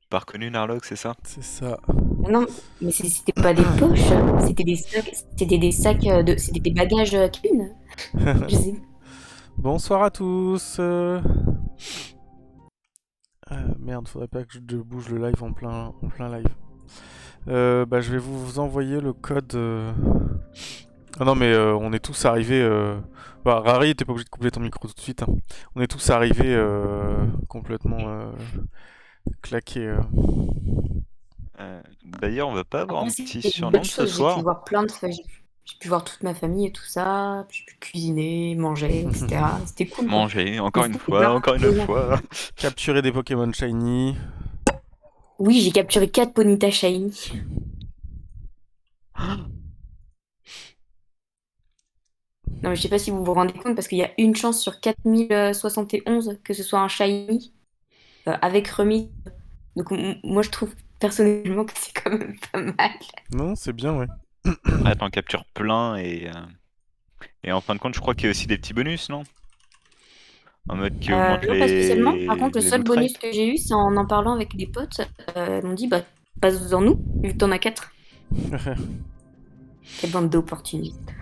Pas reconnu Narlock, c'est ça? C'est ça. Non, mais c'était pas des poches, c'était des sacs c'était des bagages cabine. Je sais. Bonsoir à tous. Merde, faudrait pas que je bouge le live en plein live. Je vais vous envoyer le code. Ah non, mais on est tous arrivés. Rari, t'es pas obligé de couper ton micro tout de suite, hein. On est tous arrivés complètement claqués. D'ailleurs, on va pas avoir un C'était petit une surnom bonne de ce chose, j'ai pu soir? voir plein de j'ai pu voir toute ma famille et tout ça, j'ai pu cuisiner, manger, etc. C'était cool, quoi. Manger, encore Mais une c'était fois, pas encore une plaisant. fois. Capturer des Pokémon Shiny. Oui, j'ai capturé 4 Ponyta Shiny. Non, mais je sais pas si vous vous rendez compte, parce qu'il y a une chance sur 4071 que ce soit un Shiny avec remise. Donc moi, je trouve personnellement que c'est quand même pas mal. Non, c'est bien, ouais. Après, t'en captures plein et en fin de compte, je crois qu'il y a aussi des petits bonus, non? En mode qui augmente Non, pas spécialement. Par contre, le les seul loot bonus rates. que j'ai eu, c'est en parlant avec des potes. Ils m'ont dit, bah, passe-en nous, vu que t'en as 4. Quelle bande d'opportunistes.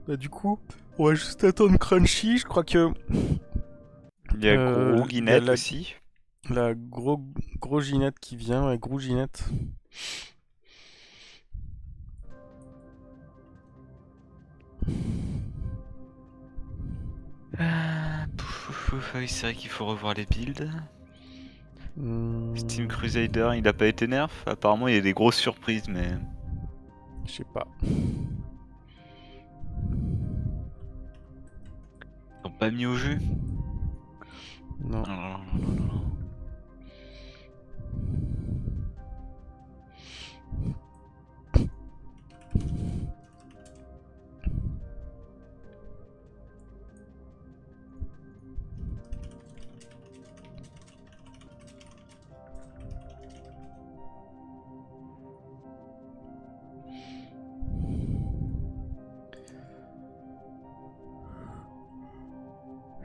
Bah du coup, on va juste attendre Crunchy. Je crois que Il y a Gros il y a Guinette aussi. la gros Ginette qui vient, ouais, gros Ginette. Oui, c'est vrai qu'il faut revoir les builds. Steam Hmm, Crusader, il a pas été nerf. Apparemment, il y a des grosses surprises, mais je sais pas. ils sont pas mis au jeu. Non. Oh là là là là là.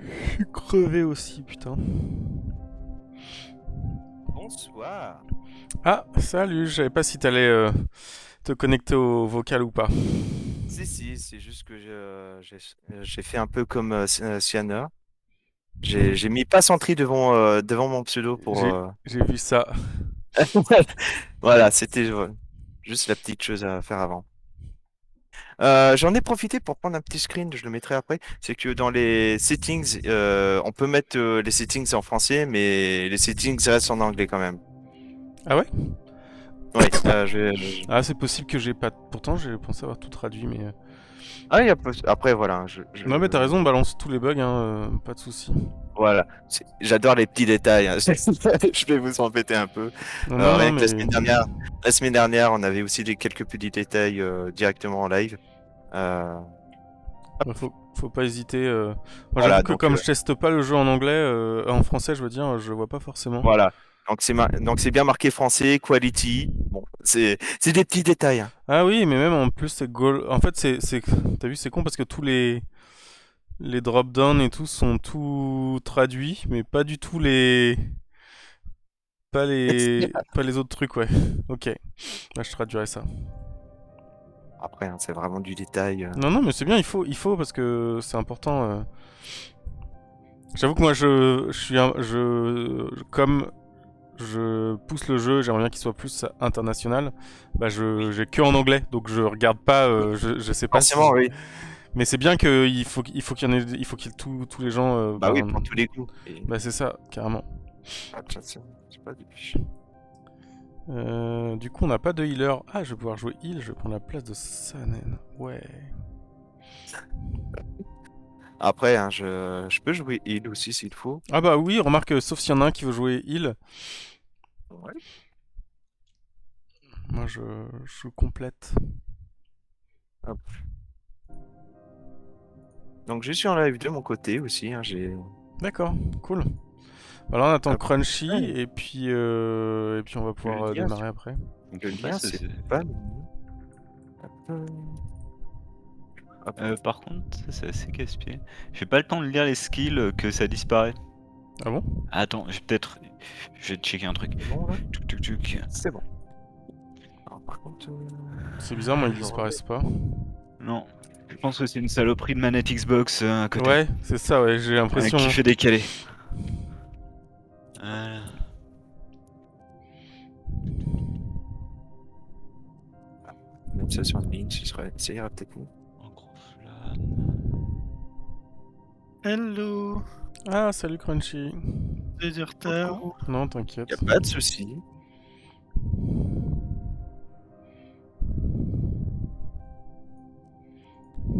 Je suis crevé aussi, putain. Bonsoir. Ah, salut, je savais pas si t'allais te connecter au vocal ou pas. Si, c'est juste que j'ai fait un peu comme Siana. J'ai mis pas Sentry devant mon pseudo pour. J'ai vu ça. Voilà, c'était juste la petite chose à faire avant. J'en ai profité pour prendre un petit screen, je le mettrai après. C'est que dans les settings, on peut mettre les settings en français, mais les settings restent en anglais quand même. Ah ouais? Ouais, Ah, c'est possible que j'ai pas. Pourtant, j'ai pensé avoir tout traduit, mais. Ah, après, voilà, Non, mais t'as raison, balance tous les bugs, hein, pas de souci. Voilà, j'adore les petits détails, hein. Je vais vous embêter un peu. Non, non, non, Rien que mais. la semaine dernière, on avait aussi quelques petits détails directement en live. Euh, Bah, faut pas hésiter. Moi, j'avoue voilà, que donc comme je teste pas le jeu en anglais, en français, je veux dire, je vois pas forcément. voilà. Donc c'est bien marqué français, quality. Bon, c'est des petits détails, hein. Ah oui, mais même en plus, en fait, t'as vu, c'est con parce que tous les drop-down et tout sont tout traduits, mais pas du tout pas les autres trucs, ouais. Ok, là, je traduirai ça. Après, hein, c'est vraiment du détail. Non, non, mais c'est bien, il faut parce que c'est important. J'avoue que moi, je suis comme je pousse le jeu, j'aimerais bien qu'il soit plus international. Bah, j'ai que en anglais, donc je regarde pas, je sais pas Forcément, si. oui. Mais c'est bien qu'il faut qu'il y en ait, il faut qu'il y ait tous les gens. Bah oui, pour tous les goûts. Et... Bah c'est ça, carrément. Ah, tiens, c'est pas du... Du coup, on n'a pas de healer. Ah, je vais pouvoir jouer heal, je vais prendre la place de Sanen. Ouais. Après, hein, je peux jouer heal aussi s'il faut. Ah bah oui, remarque, sauf s'il y en a un qui veut jouer heal, Ouais. moi je complète. Hop. Donc je suis en live de mon côté aussi, hein, j'ai... D'accord, cool. Bah là, on attend Hop. Crunchy Ouais, et puis on va pouvoir le lien, démarrer après. le Ouais, lien, c'est pas... Hop. Hop. Par contre, ça, c'est assez casse-pied. J'ai pas le temps de lire les skills que ça disparaît. Ah bon? Attends, je vais checker un truc. C'est bon, là? Tuc, tuc, tuc. C'est bon. Alors, par contre... C'est bizarre, moi ils je disparaissent pas. Non, je pense que c'est une saloperie de manette Xbox à côté. Ouais, c'est ça, ouais, j'ai l'impression. Qui fait décaler. Voilà. Même ça sur une ligne, ça ira peut-être mieux. Un gros flan. Hello, Ah, salut Crunchy. déserteur. Non, Y t'inquiète. a pas de souci.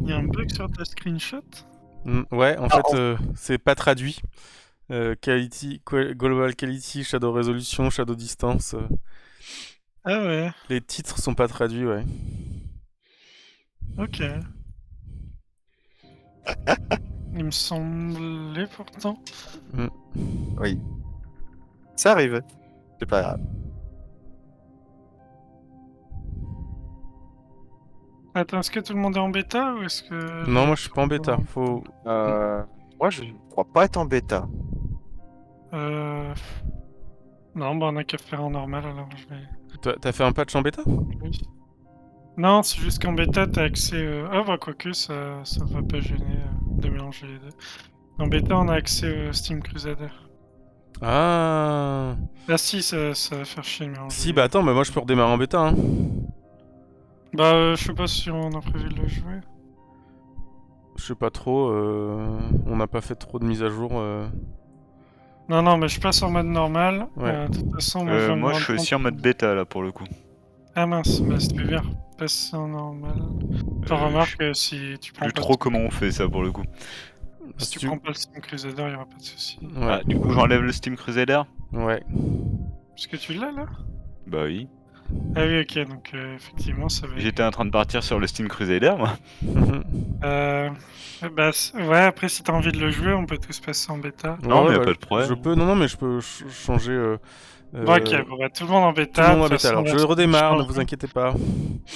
Il y a un bug sur ta screenshot? Ouais, en Ah, fait, c'est pas traduit. Global Quality, Shadow Resolution, Shadow Distance. Ah ouais, Les titres sont pas traduits, ouais. ok. Il me semblait pourtant. Oui. Ça arrive. C'est pas grave. Attends, est-ce que tout le monde est en bêta ou est-ce que... Non, moi je suis pas en bêta. Faut. Moi, je crois pas être en bêta. Euh... Non, bah on a qu'à faire en normal alors je vais... T'as fait un patch en bêta? Oui. Non, c'est juste qu'en bêta t'as accès... Ah bah quoique ça va pas gêner de mélanger les deux. En bêta on a accès au Steam Crusader. Ah. Ah si, ça va faire chier de mélanger. Si, bah attends, mais moi je peux redémarrer en bêta, hein. Bah je sais pas si on a prévu de le jouer. Je sais pas trop, on n'a pas fait trop de mises à jour. Non, non, mais je passe en mode normal. Ouais. De toute façon, moi, je Moi, je suis aussi en mode bêta là pour le coup. Ah mince, bah c'était bien. Passe en normal. T'en Je remarques que si tu prends Plus pas trop le... comment on fait ça pour le coup. Si tu prends pas le Steam Crusader, il y aura pas de souci. Ouais. Ah, du coup, j'enlève le Steam Crusader. Ouais. Est-ce que tu l'as là? Bah oui. Ah oui, ok, donc effectivement, ça va. J'étais en train de partir sur le Steam Crusader, moi. Bah ouais, après, si t'as envie de le jouer, on peut tous passer en bêta. Non, mais y a bah, pas de problème. Je peux, non, mais je peux changer. Bon, ok, bon, bah tout le monde en Tout bêta. le monde en de toute bêta. façon, Alors, je là, redémarre, ne change. vous inquiétez pas.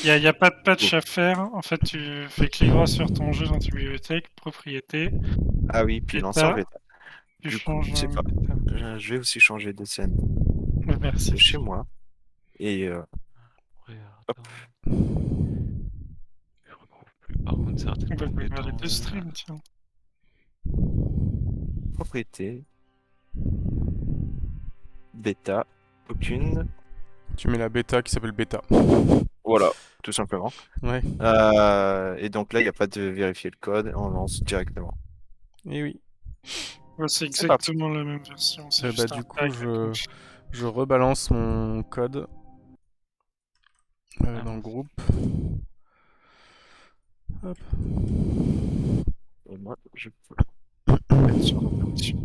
Y a pas de patch à faire. En fait, tu fais clic droit sur ton jeu dans ta bibliothèque, propriété, Ah oui, puis Bêta. lancer en bêta. tu Du coup, changes. c'est en pas- bêta. Je vais aussi changer de scène Merci. de chez moi. Et hop. Je retrouve plus. Par contre, On certaines peut faire les deux compétences. streams, tiens. Propriété. Bêta. Aucune. Tu mets la bêta qui s'appelle bêta. Voilà, tout simplement. Ouais. Et donc là, il n'y a pas de vérifier le code, on lance directement. Et oui. Ouais, c'est C'est parti. exactement la même version. C'est Bah, juste du un coup, tag avec une je rebalance mon code. Dans le groupe. Hop. Et moi, je peux mettre sur opération.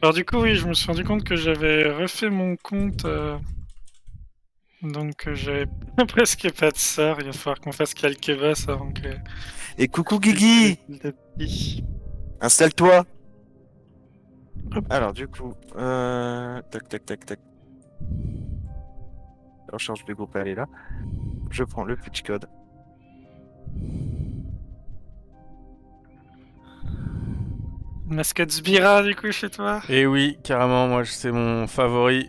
Alors du coup, oui, je me suis rendu compte que j'avais refait mon compte, donc j'avais presque pas de sort. Il va falloir qu'on fasse quelques boss avant que... Et coucou Guigui, installe-toi. Hop. Alors du coup, tac tac tac tac. La recharge du groupe, elle est là. Je prends le petit code. Mascotte Sbira, du coup, chez toi? Et oui, carrément, moi c'est mon favori.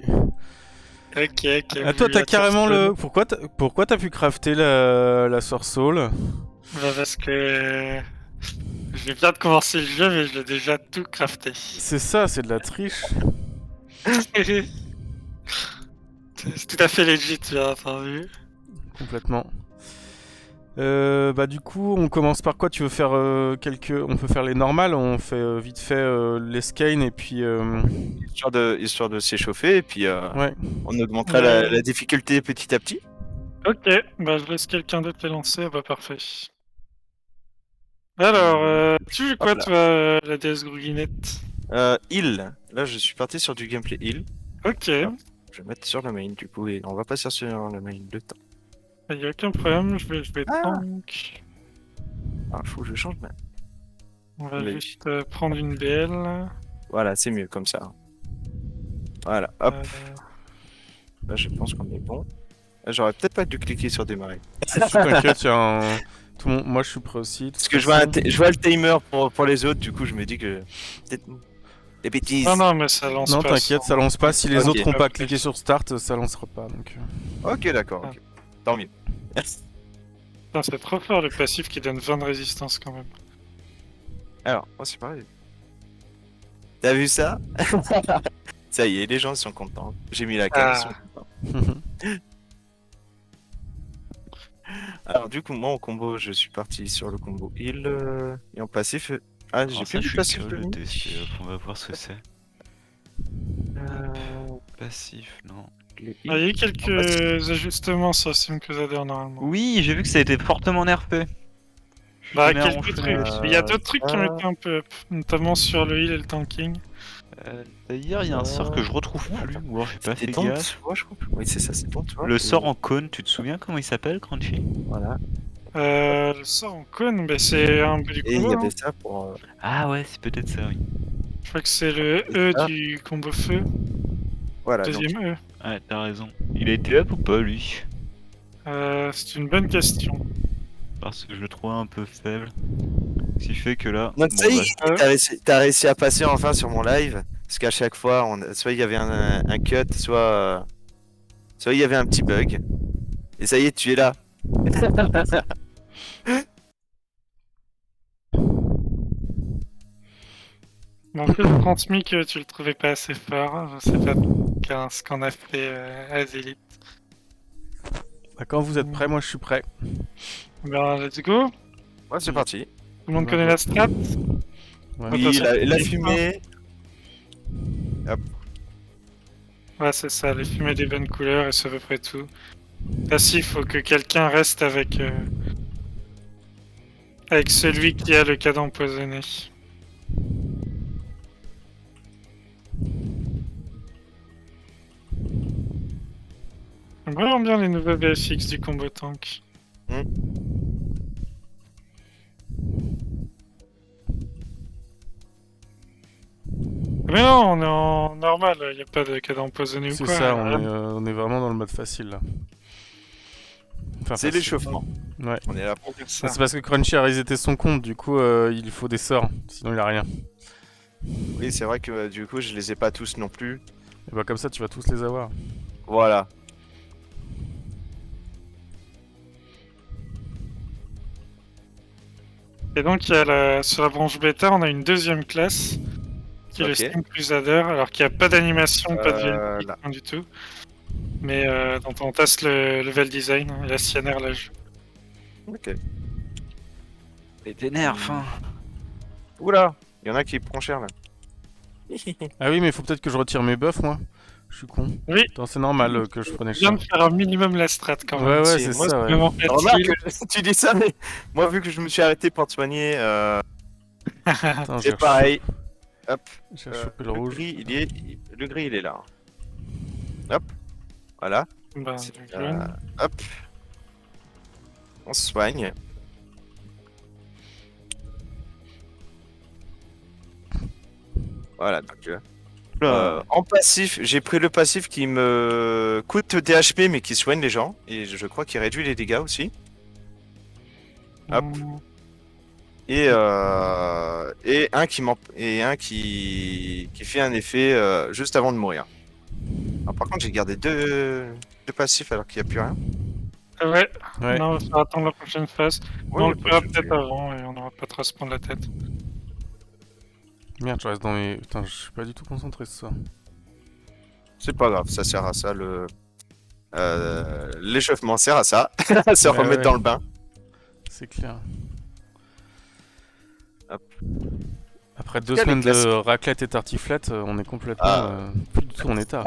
Ok, Ah, toi, vous t'as la carrément Hearthstone. le. Pourquoi t'as pu crafter la Source Soul? Bah parce que... Je viens de commencer le jeu, mais je l'ai déjà tout crafté. C'est ça, c'est de la triche. C'est tout à fait legit, bien entendu. Complètement. Bah du coup, on commence par quoi? Tu veux faire On peut faire les normales, on fait vite fait les skeins et puis... Histoire de s'échauffer et puis Ouais. on augmentera Ouais. la difficulté petit à petit. Ok, bah je laisse quelqu'un d'autre les lancer, bah parfait. Alors, tu joues quoi Hop là. toi, la déesse Grouguinette? Heal. Là, je suis parti sur du gameplay heal. Ok, Je vais mettre sur le main du coup et on va passer sur le main de temps. y a aucun problème, je vais Ah. tank. Alors, faut que je change. On va Mais- juste prendre une BL. Voilà, c'est mieux comme ça. Voilà, hop. Euh, Là, je pense qu'on est bon. J'aurais peut-être pas dû cliquer sur démarrer. T'inquiète, tout le monde... moi je suis prêt aussi. de Parce toute que je vois, façon. je vois le timer pour les autres, du coup, je me dis que. Peut-être. Des bêtises. Non, non, mais ça lance Non, pas. t'inquiète, ça lance pas. Si les Ok. autres n'ont pas cliqué sur start, ça lancera pas. Donc... Ok, d'accord. Ok. Tant mieux. Putain, c'est trop fort le passif qui donne 20 de résistance quand même. Alors, oh, c'est pareil. T'as vu ça? Ça y est, les gens sont contents. J'ai mis la carte, ils sont contents. Alors, du coup, moi, en combo, je suis parti sur le combo heal. Et en passif. Ah, j'ai Alors plus ça, je du suis passif curieux de de Nick. tester. On va voir ce que c'est. Euh, Passif, non. le Ah, il y a eu heal. quelques ajustements sur Sim Crusader normalement. Oui, j'ai vu que ça a été fortement nerfé. Je Bah, tenais à quelques enchaîner. trucs. Il y a d'autres trucs qui ont ça. été un peu up, notamment sur le heal et le tanking. D'ailleurs, il y a un sort que je retrouve plus, ou alors j'ai pas C'était fait ton gaffe. toi, je crois. Oui, c'est ça, c'est ton toi. Le sort en cône, tu te souviens comment il s'appelle, Crunchy? Voilà. Le sort en cône, bah, c'est un peu du Et il combo. y Hein. avait ça pour. Ah ouais, c'est peut-être ça, oui. Je crois que c'est le Et E ça. du combo feu. Voilà, donc. Deuxième E. Ouais, t'as raison. Il a été up ou pas, lui? C'est une bonne question. Parce que je le trouvais un peu faible. Ce qui fait que là... Donc, ça y est, bah. t'as réussi à passer enfin sur mon live. Parce qu'à chaque fois, soit il y avait un cut, soit il y avait un petit bug. Et ça y est, tu es là. Bon, en fait, j'ai transmis que tu le trouvais pas assez fort. Je sais pas ce qu'on a fait à Zélite. Bah, quand vous êtes prêts, moi je suis prêt. Ben, let's go. Ouais, c'est parti. Tout le monde connaît la strat. Ouais. Oui, Attention. la fumée. Ouais, c'est ça, les fumées des bonnes couleurs et c'est à peu près tout. Passif, faut que quelqu'un reste avec celui qui a le cadre empoisonné. J'aime vraiment bien les nouveaux VFX du combo tank. Mais non, on est en normal, y a pas de cadre empoisonné ou C'est quoi. ça, rien. on est vraiment dans le mode facile là. Enfin, C'est facile. l'échauffement. Ouais. On est là pour. Ça. C'est parce que Crunchy a reseté son compte, du coup il faut des sorts, sinon il a rien. Oui, c'est vrai que du coup, je les ai pas tous non plus. Et bah comme ça tu vas tous les avoir. Voilà. Et donc, sur la branche bêta, on a une deuxième classe qui est le Ok. Steam Crusader, alors qu'il n'y a pas d'animation, pas de VFX, là. rien du tout. Mais dont on teste le level design et la CNR là. Ok. Et t'énerve, hein. Oula, il y en a qui prend cher là. Ah oui mais il faut peut-être que je retire mes buffs moi. Je suis con. Oui. Attends, c'est normal que je prenais Je viens cher. de faire un minimum la strat quand même. Ouais, ouais, Si, c'est moi, ça, ouais. Vraiment facile. Remarque, tu dis ça, mais moi, vu que je me suis arrêté pour te soigner, Attends, j'ai c'est pareil. Hop. J'ai chopé le rouge. Gris, le gris, il est là. Hop. Voilà. Bah, C'est- du jaune. hop. On se soigne. Voilà, donc en passif, j'ai pris le passif qui me coûte DHP mais qui soigne les gens. Et je crois qu'il réduit les dégâts aussi. Hop. Mm. Et un qui fait un effet juste avant de mourir. Alors, par contre, j'ai gardé deux passifs alors qu'il n'y a plus rien. Ouais. Ouais. Non, on va faire attendre la prochaine phase. Ouais, on le pas fera de souci. peut-être avant et on n'aura pas trop à se prendre la tête. Merde, je reste dans mes. Putain, je suis pas du tout concentré sur ça. C'est pas grave, ça sert à ça. L'échauffement sert à ça. Se Ouais, remettre ouais. dans le bain. C'est clair. Hop. Après 2 cas, les semaines de classiques. raclette et tartiflette, on est complètement plus du tout en état.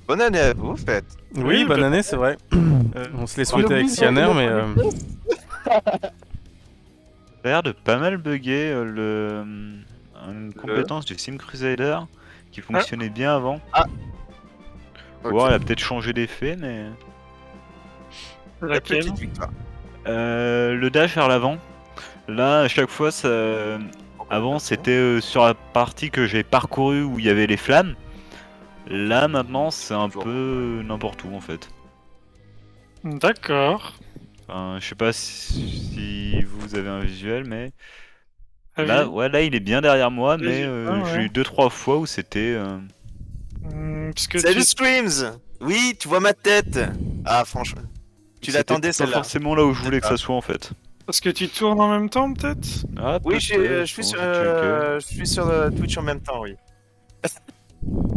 Bonne année à vous, faites. Oui, bonne année, c'est vrai. On se l'est souhaité avec Cyaner, mais Ça a l'air de pas mal bugger une compétence du Sim Crusader qui fonctionnait bien avant. Ok. Ou alors elle a peut-être changé d'effet, mais. La Laquelle? petite victoire. Le dash vers l'avant. Là, à chaque fois, ça. Avant, c'était sur la partie que j'ai parcourue où il y avait les flammes. Là, maintenant, c'est un Toujours. peu n'importe où en fait. D'accord. Enfin, je sais pas si vous avez un visuel, mais Ah là, oui. ouais, là, il est bien derrière moi, Oui, mais ouais. j'ai eu 2-3 fois où c'était. Parce que Salut tu... Screams. Oui, tu vois ma tête. Ah, franchement. Tu c'était l'attendais pas celle-là. forcément là où je voulais que Ah. ça soit en fait. Parce que tu tournes en même temps, peut-être? Ah, Oui, peut-être, je suis bon, sur, j'ai checké. je suis sur Twitch en même temps, oui.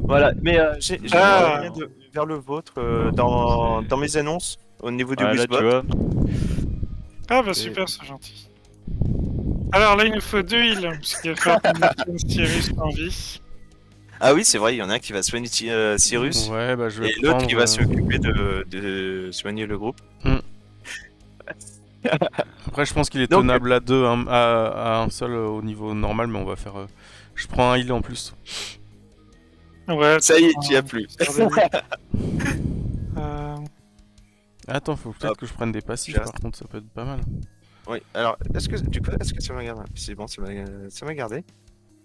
Voilà, mais j'ai Ah. un lien vers le vôtre dans mes annonces au niveau du Ah, là, Wizbot. tu vois. Ah bah super, c'est gentil. Alors là, il nous faut 2 heals, parce qu'il va falloir qu'on mette Cyrus en vie. Ah oui, c'est vrai, il y en a un qui va soigner Cyrus ouais, bah je vais et l'autre prendre. qui va s'occuper de soigner le groupe. Après, je pense qu'il est Donc, tenable à deux, à un seul au niveau normal, mais on va faire. Je prends un heal en plus. Ouais, Ça y est, tu y as plus. Attends, faut peut-être Hop. que je prenne des passifs, Just. par contre, ça peut être pas mal. Oui, alors, est-ce que ça m'a gardé? C'est bon, ça m'a gardé.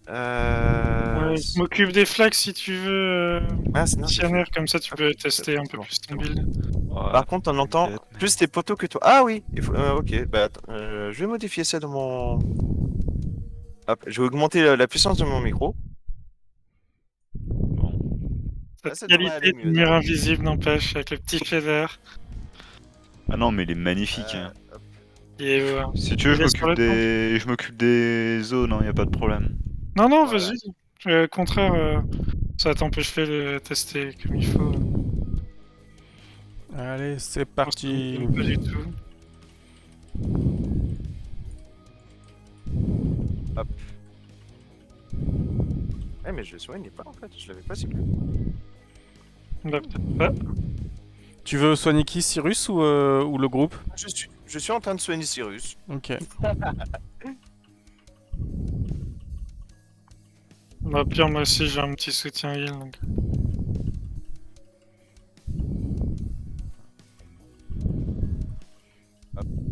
Ouais, je m'occupe des flags si tu veux, Non, Cyaner, comme ça tu peux tester un peu bon, plus c'est ton bon. build. Ouais, Par contre, on entend peut-être, mais- plus tes poteaux que toi. Ah oui, ok. Bah, attends, je vais modifier ça dans mon. Hop, je vais augmenter la puissance de mon micro. Bon. Ah, Cette ça devrait aller qualité de mieux, mur non invisible n'empêche, avec le petit shader. Ah non, mais il est magnifique. Hein. hop. Et Si tu veux, il est sur le je m'occupe des zones, hein, y a pas de problème. Non, non, Voilà. vas-y. Au contraire, ça t'empêche de le tester comme il faut. Allez, c'est Parce que parti. j'aime pas du tout. Eh, mais je le soignais pas en fait, je l'avais pas ciblé. Bah, peut-être pas. Tu veux soigner qui, Cyrus ou le groupe? Je suis en train de soigner Cyrus. Ok. Bah, pire, moi aussi j'ai un petit soutien heal. Donc...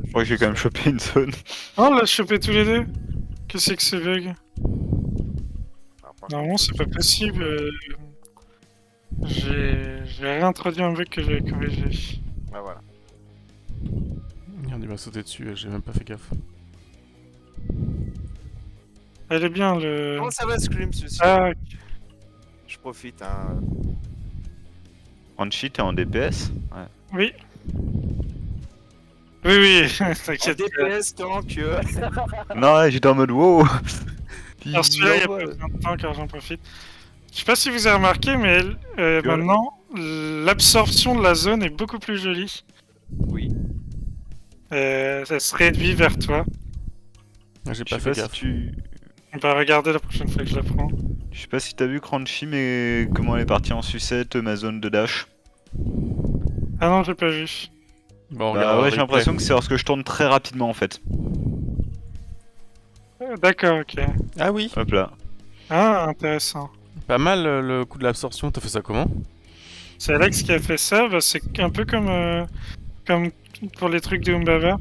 Je crois que j'ai quand même chopé une zone. Oh, on l'a chopé tous les deux. Qu'est-ce que c'est bug? Alors, par Normalement, contre, c'est pas possible. J'ai réintroduit un bug que j'avais corrigé. Ah, voilà. Merde, il m'a sauté dessus, j'ai même pas fait gaffe. Elle est bien le. Comment ça va, Scream, ceci Ah, Je profite, hein. En cheat et en DPS. Ouais. oui. Oui, oui, En t'inquiète. DPS tant que. Non, ouais, j'étais en mode wow. Alors celui-là, il y a pas besoin de temps car j'en profite. Je sais pas si vous avez remarqué, mais maintenant, l'absorption de la zone est beaucoup plus jolie. Oui. Ça se réduit vers toi. J'ai Je pas sais fait pas si gaffe. tu. On va regarder la prochaine fois que je la prends. Je sais pas si t'as vu Crunchy, mais comment elle est partie en sucette, ma zone de dash. Ah non, j'ai pas vu. Bon, on Bah regardera ouais, le j'ai replay. l'impression que c'est lorsque je tourne très rapidement en fait. D'accord, ok. Ah oui, Hop là. Ah, intéressant. pas mal le coup de l'absorption. T'as fait ça comment? C'est Alex qui a fait ça, bah, c'est un peu comme pour les trucs de Humbaba.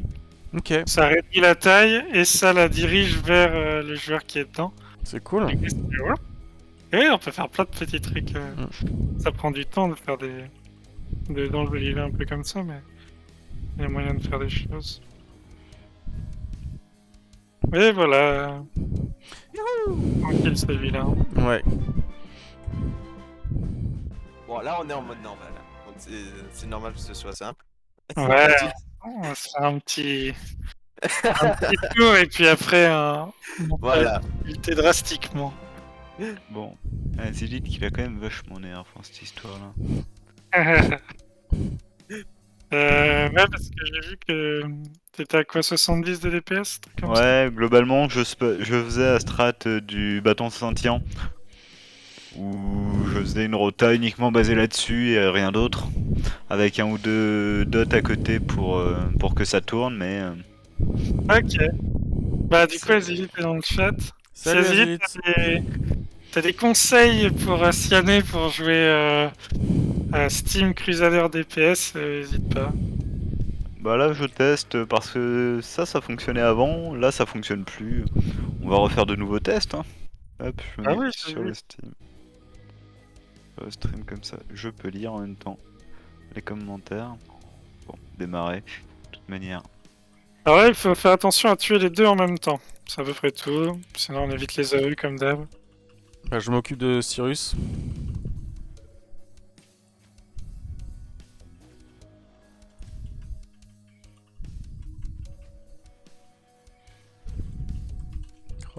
Ok, Ça réduit la taille et ça la dirige vers le joueur qui est dedans. c'est cool. Du coup, c'est- ouais. Et on peut faire plein de petits trucs. Ça prend du temps de faire d'enjoliver un peu comme ça, mais il y a moyen de faire des choses. Et voilà. Tranquille celui-là. Ouais. Bon, là, on est en mode normal. Donc, c'est normal que ce soit simple. Ouais, on va se faire un petit tour et puis après, on va Voilà. lutter drastiquement. Bon. Zilith qui va quand même vachement énervant cette histoire-là. Ouais, parce que j'ai vu que t'étais à quoi, 70 de DPS, truc comme ça. Ouais, globalement, je faisais la strat du bâton scintillant. Où je faisais une rota uniquement basée là-dessus et rien d'autre. Avec un ou deux dots à côté pour que ça tourne, mais... Ok. Bah du coup, C'est- Azili, t'es dans le chat. Si Salut Azili, Azilith. t'as des conseils pour Siané pour jouer à Steam Crusader DPS, n'hésite pas. Bah là, je teste parce que ça fonctionnait avant. Là, ça fonctionne plus. On va refaire de nouveaux tests, hein. Hop, je me Ah mets oui, sur oui. le Steam. Sur le stream comme ça, je peux lire en même temps les commentaires. Bon, démarrer, de toute manière. Ah ouais, il faut faire attention à tuer les deux en même temps. C'est à peu près tout. Sinon, on évite les AE comme d'hab. Bah, je m'occupe de Cyrus.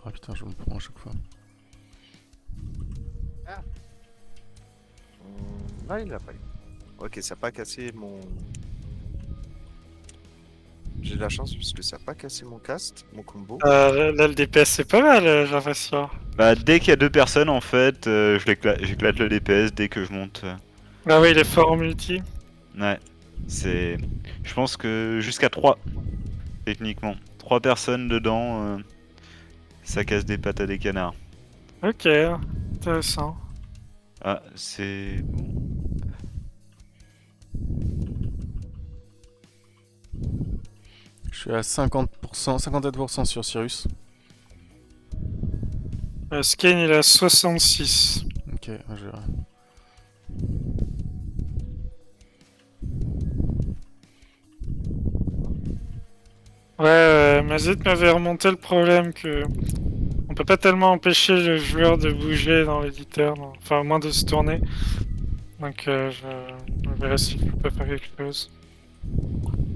Oh putain, je me prends à chaque fois. Ah, il l'a pas eu. Ok, ça n'a pas cassé mon. J'ai de la chance parce que ça n'a pas cassé mon cast, mon combo. Là, le DPS, c'est pas mal, j'ai l'impression. Bah, dès qu'il y a deux personnes, en fait, j'éclate le DPS dès que je monte. Ah oui, il est fort en multi. Ouais, c'est... Je pense que jusqu'à 3, techniquement. 3 personnes dedans, ça casse des pattes à des canards. Ok, intéressant. Ah, c'est... Bon. Je suis à 50%, 57% sur Cyrus. Skane, il est à 66. Ok, je verrai. Ouais, Mazet m'avait remonté le problème que on peut pas tellement empêcher le joueur de bouger dans l'éditeur, enfin au moins de se tourner. Donc je verrai si je peux faire quelque chose.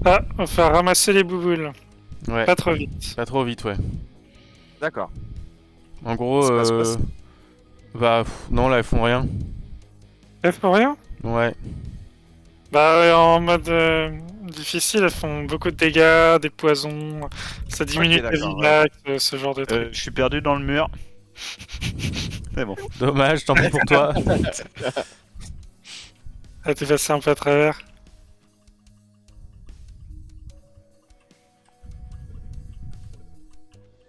Ah, on va faire ramasser les bouboules. Ouais, Pas trop vite. pas trop vite, ouais. D'accord. En gros, Ça se passe. bah non, là, ils font rien. F pour rien? Ouais. Bah ouais, en mode difficile, elles font beaucoup de dégâts, des poisons, ça diminue Ok, ta d'accord, vie ouais. max, ce genre de trucs. Je suis perdu dans le mur. C'est bon. Dommage, tant pis pour toi. Ah, t'es passé un peu à travers.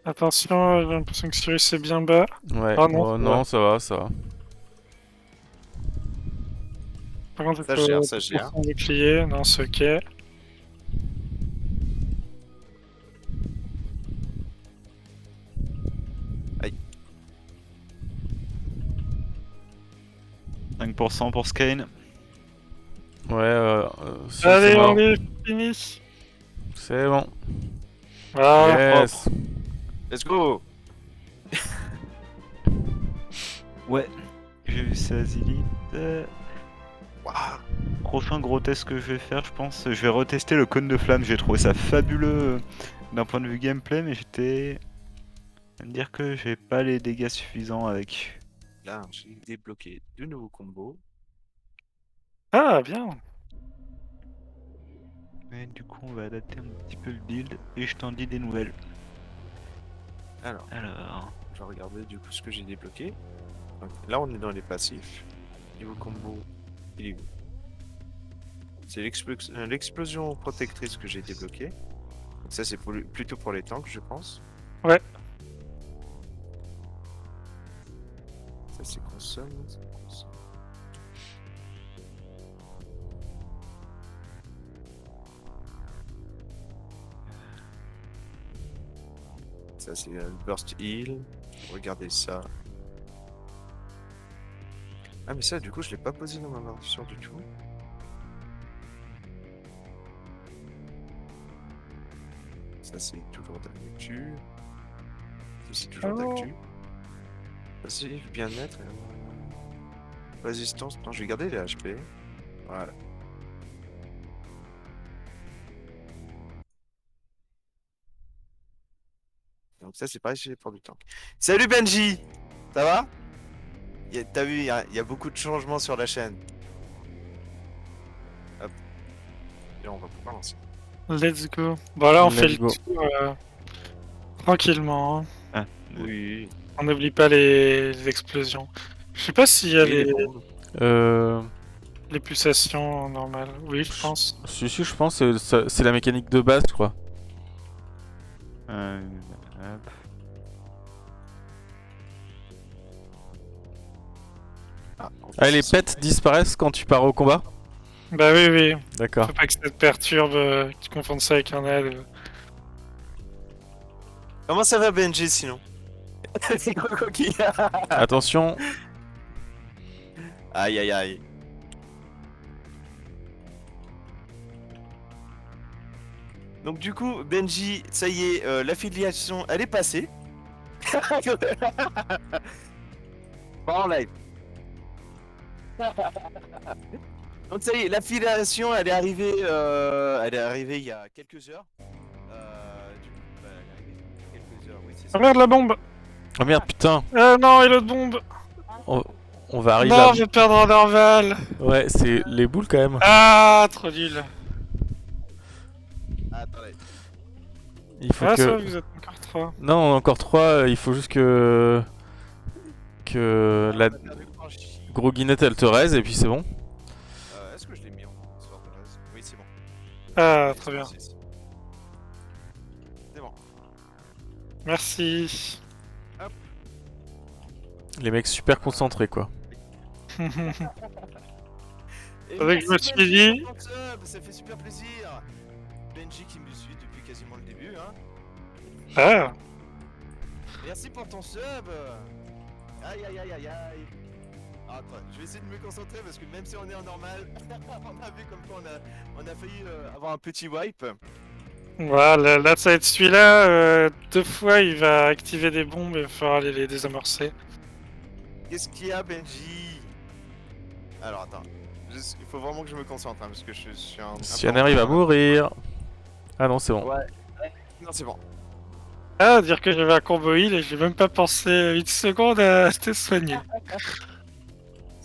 Attention, j'ai l'impression que Cyrus est bien bas. Ouais, Ah non, oh, ça non, va. ça va, ça va. Par contre, Ça il faut gère, ça gère. son bouclier. Non, c'est ok. Aïe. 5% pour Skane. Ouais, si, Allez, c'est on mort. est fini. C'est bon. Ah, Yes. Let's go! Ouais, j'ai vu ça, Zilith. Waouh. Prochain gros test que je vais faire, je pense, je vais retester le cône de flamme. J'ai trouvé ça fabuleux d'un point de vue gameplay, mais j'étais à me dire que j'ai pas les dégâts suffisants avec. Là, j'ai débloqué de nouveaux combos. Ah, bien. Mais du coup, on va adapter un petit peu le build et je t'en dis des nouvelles. Alors, Alors, je vais regarder du coup ce que j'ai débloqué. Donc, là, on est dans les passifs. Niveau combo, il est où? C'est l'explosion protectrice que j'ai débloqué. Donc ça, c'est plutôt pour les tanks, je pense. Ouais. Ça, c'est consomme. Ça, c'est burst heal. Regardez ça. Ah, mais ça, du coup, je l'ai pas posé dans ma version du tout. Ça, c'est toujours d'actu. Ça, c'est toujours d'actu. Passif, bien-être. Résistance. Non, je vais garder les HP. Voilà. Donc ça, c'est pareil, c'est pour du tank. Salut Benji! Ça va? T'as vu, il y a beaucoup de changements sur la chaîne. Hop. Et on va pouvoir lancer. Let's go. Bon, là, on fait Let's le go. tour tranquillement. Hein. Ah, Oui. On n'oublie pas les explosions. Je sais pas s'il y a Oui, les les, bombes. les pulsations normales. Oui, je pense. Si, je pense que c'est la mécanique de base, je crois. hop. Ah, les pets disparaissent quand tu pars au combat? Bah oui, oui. D'accord. Faut pas que ça te perturbe, que tu confondes ça avec un aide. Comment ça va Benji sinon? C'est quoi coquille? Attention. Aïe aïe aïe. Donc du coup, Benji, ça y est, l'affiliation, elle est passée. Pas en live. Donc ça y est, l'affiliation, elle est arrivée il y a quelques heures. Du coup, bah, elle est arrivée il y a quelques heures, oui, c'est ça. Ah merde, la bombe! Oh merde, putain. Non, et l'autre bombe! On va arriver Non, à... je vais perdre un Orval! Ouais, c'est les boules quand même. Ah, trop nul! Ah, attendez. Il faut Ah, que... ça, vous êtes encore 3. Non, on a encore 3, il faut juste que... la On a perdu le franchi. gros guinette elle te raise et puis c'est bon. Est-ce que je l'ai mis en sort de base? Oui, c'est bon. Ah, C'est très bon, bien. C'est bon. Merci. Les mecs super concentrés quoi. Et C'est vrai que je me merci, suis Benji, dit- pour ton sub, ça fait super plaisir. Benji qui me suit depuis quasiment le début, hein. Ah, Merci pour ton sub. Aïe aïe aïe aïe aïe. Ah, attends, je vais essayer de me concentrer parce que même si on est en normal, on a vu comme quoi on a failli avoir un petit wipe. voilà, là, ça va être celui-là. 2 fois, il va activer des bombes et il va falloir aller les désamorcer. Qu'est-ce qu'il y a, Benji? Alors attends, il faut vraiment que je me concentre hein, parce que je suis un. Si on arrive à mourir. Ah non, c'est bon. Ouais. Non, c'est bon. Ah, dire que j'avais un combo heal et j'ai même pas pensé 8 secondes à te soigner.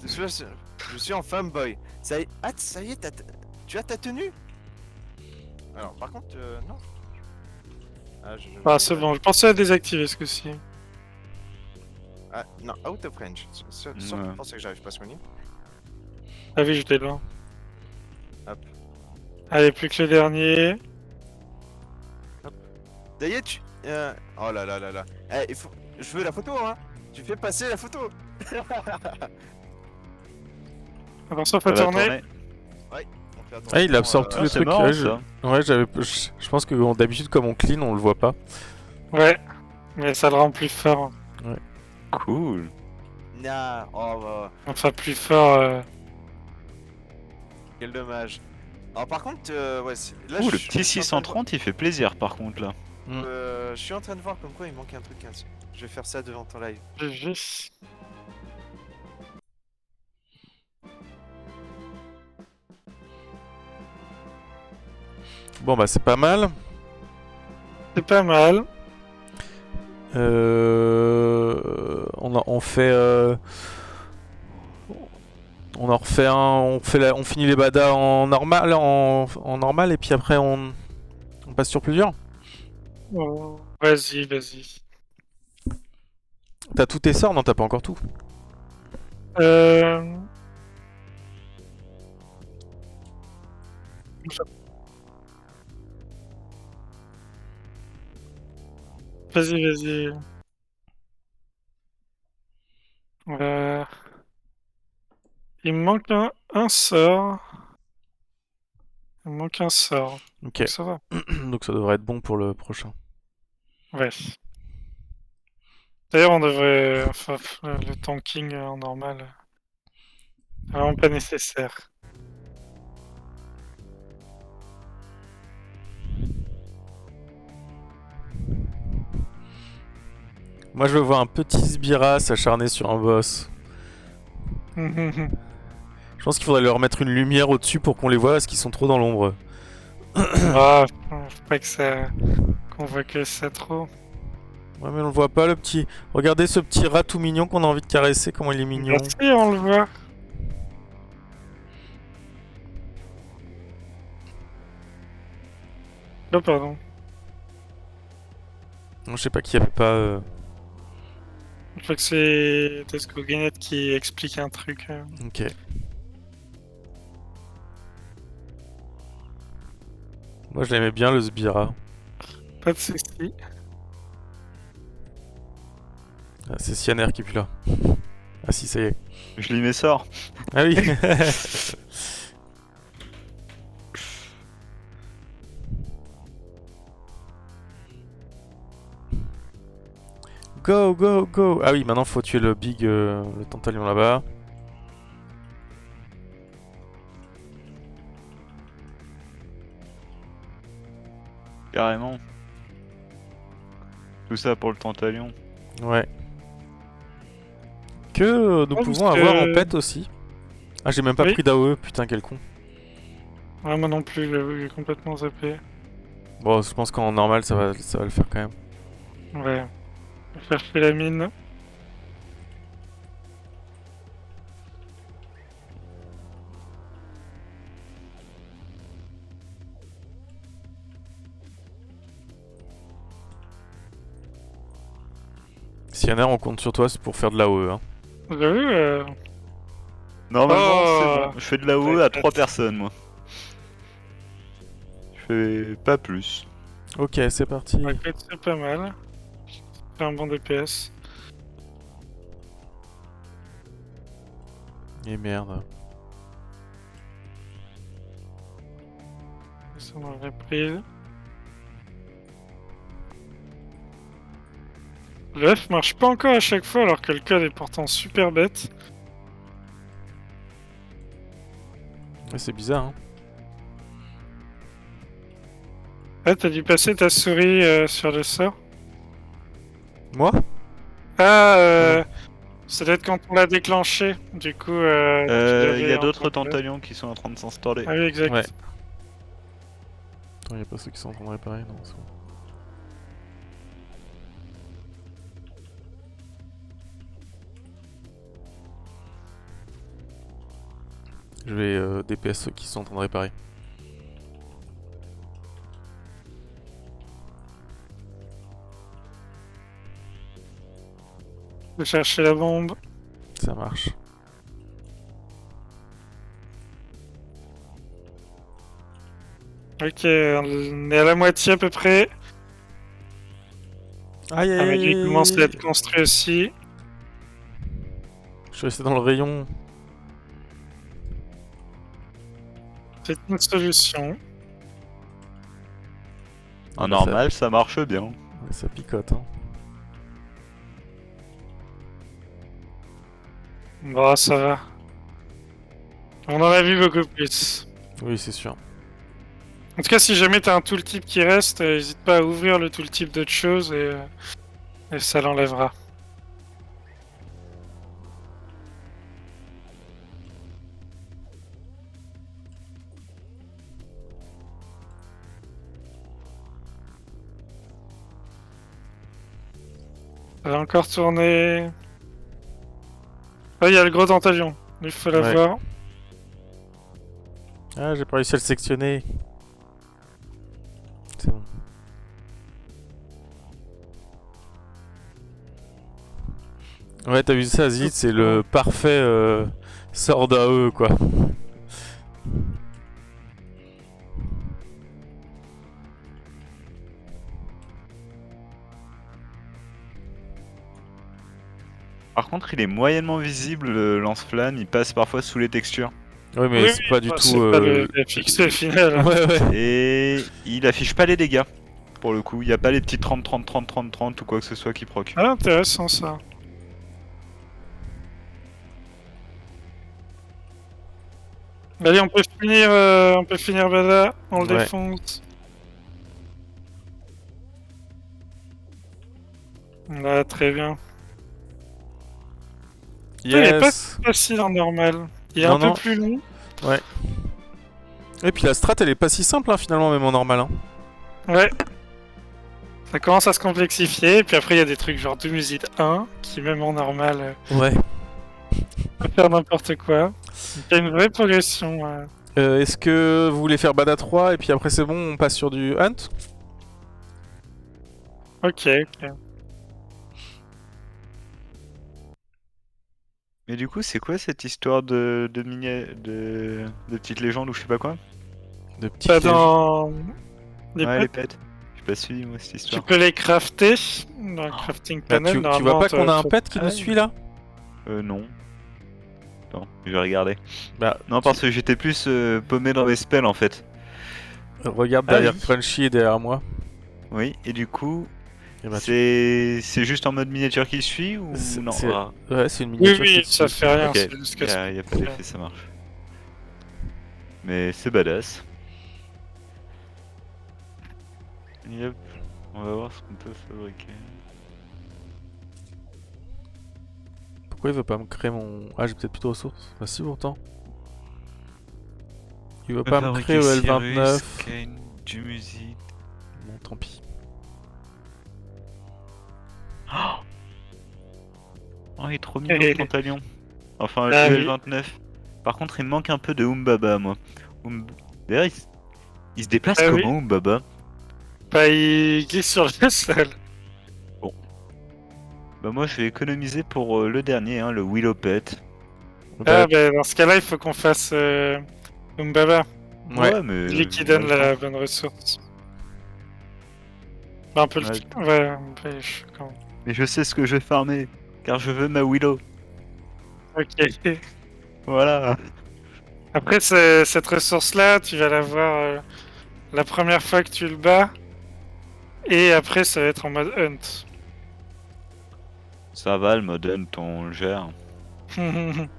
Je suis en fanboy. Ça y est, ah, ça y est, tu as ta tenue? Alors, par contre, non. Ah, Ah, c'est bon, je pensais à désactiver ce coup-ci. Ah, non, out of range. Surtout Ouais. pour ça que j'arrive pas à soigner. Ah oui, j'étais loin. Hop. Allez, plus que le dernier. D'ailleurs, oh là là là là. Eh, je veux la photo, hein. Tu fais passer la photo. Attention, Ça faut va tourner. tourner. On fait Ah, il attention, absorbe tous Ah, les c'est trucs. marrant, Ouais, ça. je pense que d'habitude, comme on clean, on le voit pas. Ouais, mais ça le rend plus fort. Cool. Nah, oh, bah, Enfin, plus fort. quel dommage. Alors, par contre, ouais, là, Ouh, le je petit suis en train de 630 il fait plaisir par contre là. je suis en train de voir comme quoi il manque un truc. Hein. Je vais faire ça devant ton live. GG. Bon bah c'est pas mal. C'est pas mal. On fait... on en refait un... On finit les badas en normal, en normal et puis après on passe sur plus dur. Oh, vas-y, vas-y. T'as tous tes sorts? Non, t'as pas encore tout. Euh... Vas-y, vas-y. Euh, Il me manque un sort. Il me manque un sort. Ok. Donc ça va. Donc ça devrait être bon pour le prochain. Ouais. D'ailleurs, on devrait. Enfin, le tanking en normal. C'est vraiment pas nécessaire. Moi, je veux voir un petit sbira s'acharner sur un boss. Je pense qu'il faudrait leur mettre une lumière au-dessus pour qu'on les voit parce qu'ils sont trop dans l'ombre. Ah, faut pas que ça. Qu'on voit que ça trop. Ouais, mais on le voit pas, le petit. Regardez ce petit rat tout mignon qu'on a envie de caresser, comment il est mignon. Merci, on le voit. Oh, pardon. Non, je sais pas qui avait pas. Je crois que c'est Tesco Guinette qui explique un truc. Ok. Moi, je l'aimais bien, le sbira. Pas de soucis. Ah, c'est Cyanner qui est plus là. Ah si, ça y est. Je lis mes sorts. Ah oui. Go, go, go. Ah oui, maintenant faut tuer le big, le tantalion là-bas. Carrément. Tout ça pour le tantalion. Ouais. Que nous Ouais, pouvons parce avoir que- en pet aussi. Ah, j'ai même pas Oui. pris d'AOE, putain, quel con. Ouais, moi non plus, j'ai complètement zappé. Bon, je pense qu'en normal, ça va le faire quand même. Ouais. Je vais chercher la mine. Cyanner, on compte sur toi, c'est pour faire de l'AOE. Hein. Vous avez vu Normalement, Oh. c'est bon. Je fais de la OE à 3 personnes, moi. Je fais pas plus. Ok, c'est parti. bah, écoute, c'est pas mal. C'est un bon DPS. Et merde. Ça on aurait pris. Le F marche pas encore à chaque fois alors que le code est pourtant super bête. Ouais, c'est bizarre, hein. Ah, t'as dû passer ta souris sur le sort. Moi? Ah, ça doit être quand on l'a déclenché. Du coup, Il y a d'autres tantalions qui sont en train de s'installer. Ah oui, exact. Ouais. Attends, y'a pas ceux qui sont en train de réparer, non, c'est bon. Je vais DPS ceux qui sont en train de réparer. Je vais chercher la bombe. Ça marche. Ok, on est à la moitié à peu près. Aïe Ah, mais aïe lui il aïe, commence à aïe. être construit aussi. Je suis resté dans le rayon. C'est une solution. En bah, normal, ça marche bien. Ouais, ça picote, hein. Bon, ça va. On en a vu beaucoup plus. Oui, c'est sûr. En tout cas, si jamais t'as un tooltip qui reste, n'hésite pas à ouvrir le tooltip d'autres choses et ça l'enlèvera. Ça va encore tourner. Ah, il y a le gros tantalion. Il faut l'avoir. Ah, j'ai pas réussi à le sectionner. C'est bon. Ouais, t'as vu ça, Zid, c'est le parfait sword AE, quoi. Par contre, il est moyennement visible, le lance-flamme, il passe parfois sous les textures. Ouais, mais Oui, c'est pas du bah, tout. c'est pas le pixel final. Hein. Ouais, ouais. Et il affiche pas les dégâts, pour le coup. Il n'y a pas les petits 30, 30, 30, 30, 30 ou quoi que ce soit qui proc. Ah, intéressant ça. Allez, on peut finir Bada, on le Ouais. défonce. Là, très bien. Il est pas Yes. facile en normal. Il est Non, un peu non. plus long. Et puis la strat, elle est pas si simple, hein, finalement, même en normal. Hein. Ouais. Ça commence à se complexifier, puis après il y a des trucs genre Doomsday 1, qui même en normal Ouais. peut faire n'importe quoi. Donc, il y a une vraie progression. Est-ce que vous voulez faire Bada 3 et puis après c'est bon, on passe sur du Hunt? Ok, ok. Mais du coup, c'est quoi cette histoire de petite légende ou je sais pas quoi? De petites Pas légendes. dans... Les Ouais, pets, les pets. J'ai pas suivi moi cette tu histoire. peux les crafter dans le crafting Bah, panel. tu vois normalement, pas qu'on a un tu- pet qui nous suit là? Non. Attends, je vais regarder. Bah, Non, parce que j'étais plus paumé dans mes spells en fait. regarde Ah derrière oui. Crunchy et derrière moi. Oui, et du coup, Et bah, c'est juste en mode miniature qui suit ou C'est- non? c'est- Ah, Ouais, c'est une Oui, miniature oui, qui te ça suit. fait rien, ok, c'est juste que y a pas d'effet, ça marche. Mais c'est badass. Yep, on va voir ce qu'on peut fabriquer. Pourquoi il veut pas me créer mon... Ah, j'ai peut-être plus de ressources. Bah si, pourtant. Il veut pas me créer EL29. Kane, du musique. Bon, tant pis. Oh, il est trop mignon le Pantalion. Enfin, Ah le oui. L29. Par contre, il me manque un peu de Umbaba, moi. D'ailleurs, il se déplace Ah oui. comment, Umbaba? Bah, il glisse sur le sol. Bah, moi, je vais économiser pour le dernier, hein, le Willow Pet. Bah, Ah, bah, dans ce cas-là, il faut qu'on fasse Umbaba. ouais. mais. Lui qui on a donne le la temps. bonne ressource. Bah, on peut Ouais. le... Ouais, on peut... quand même. Mais je sais ce que je vais farmer, car je veux ma Willow. Ok. Voilà. Après, cette ressource-là, tu vas l'avoir la première fois que tu le bats. Et après, ça va être en mode hunt. Ça va, le modem, on le gère. Il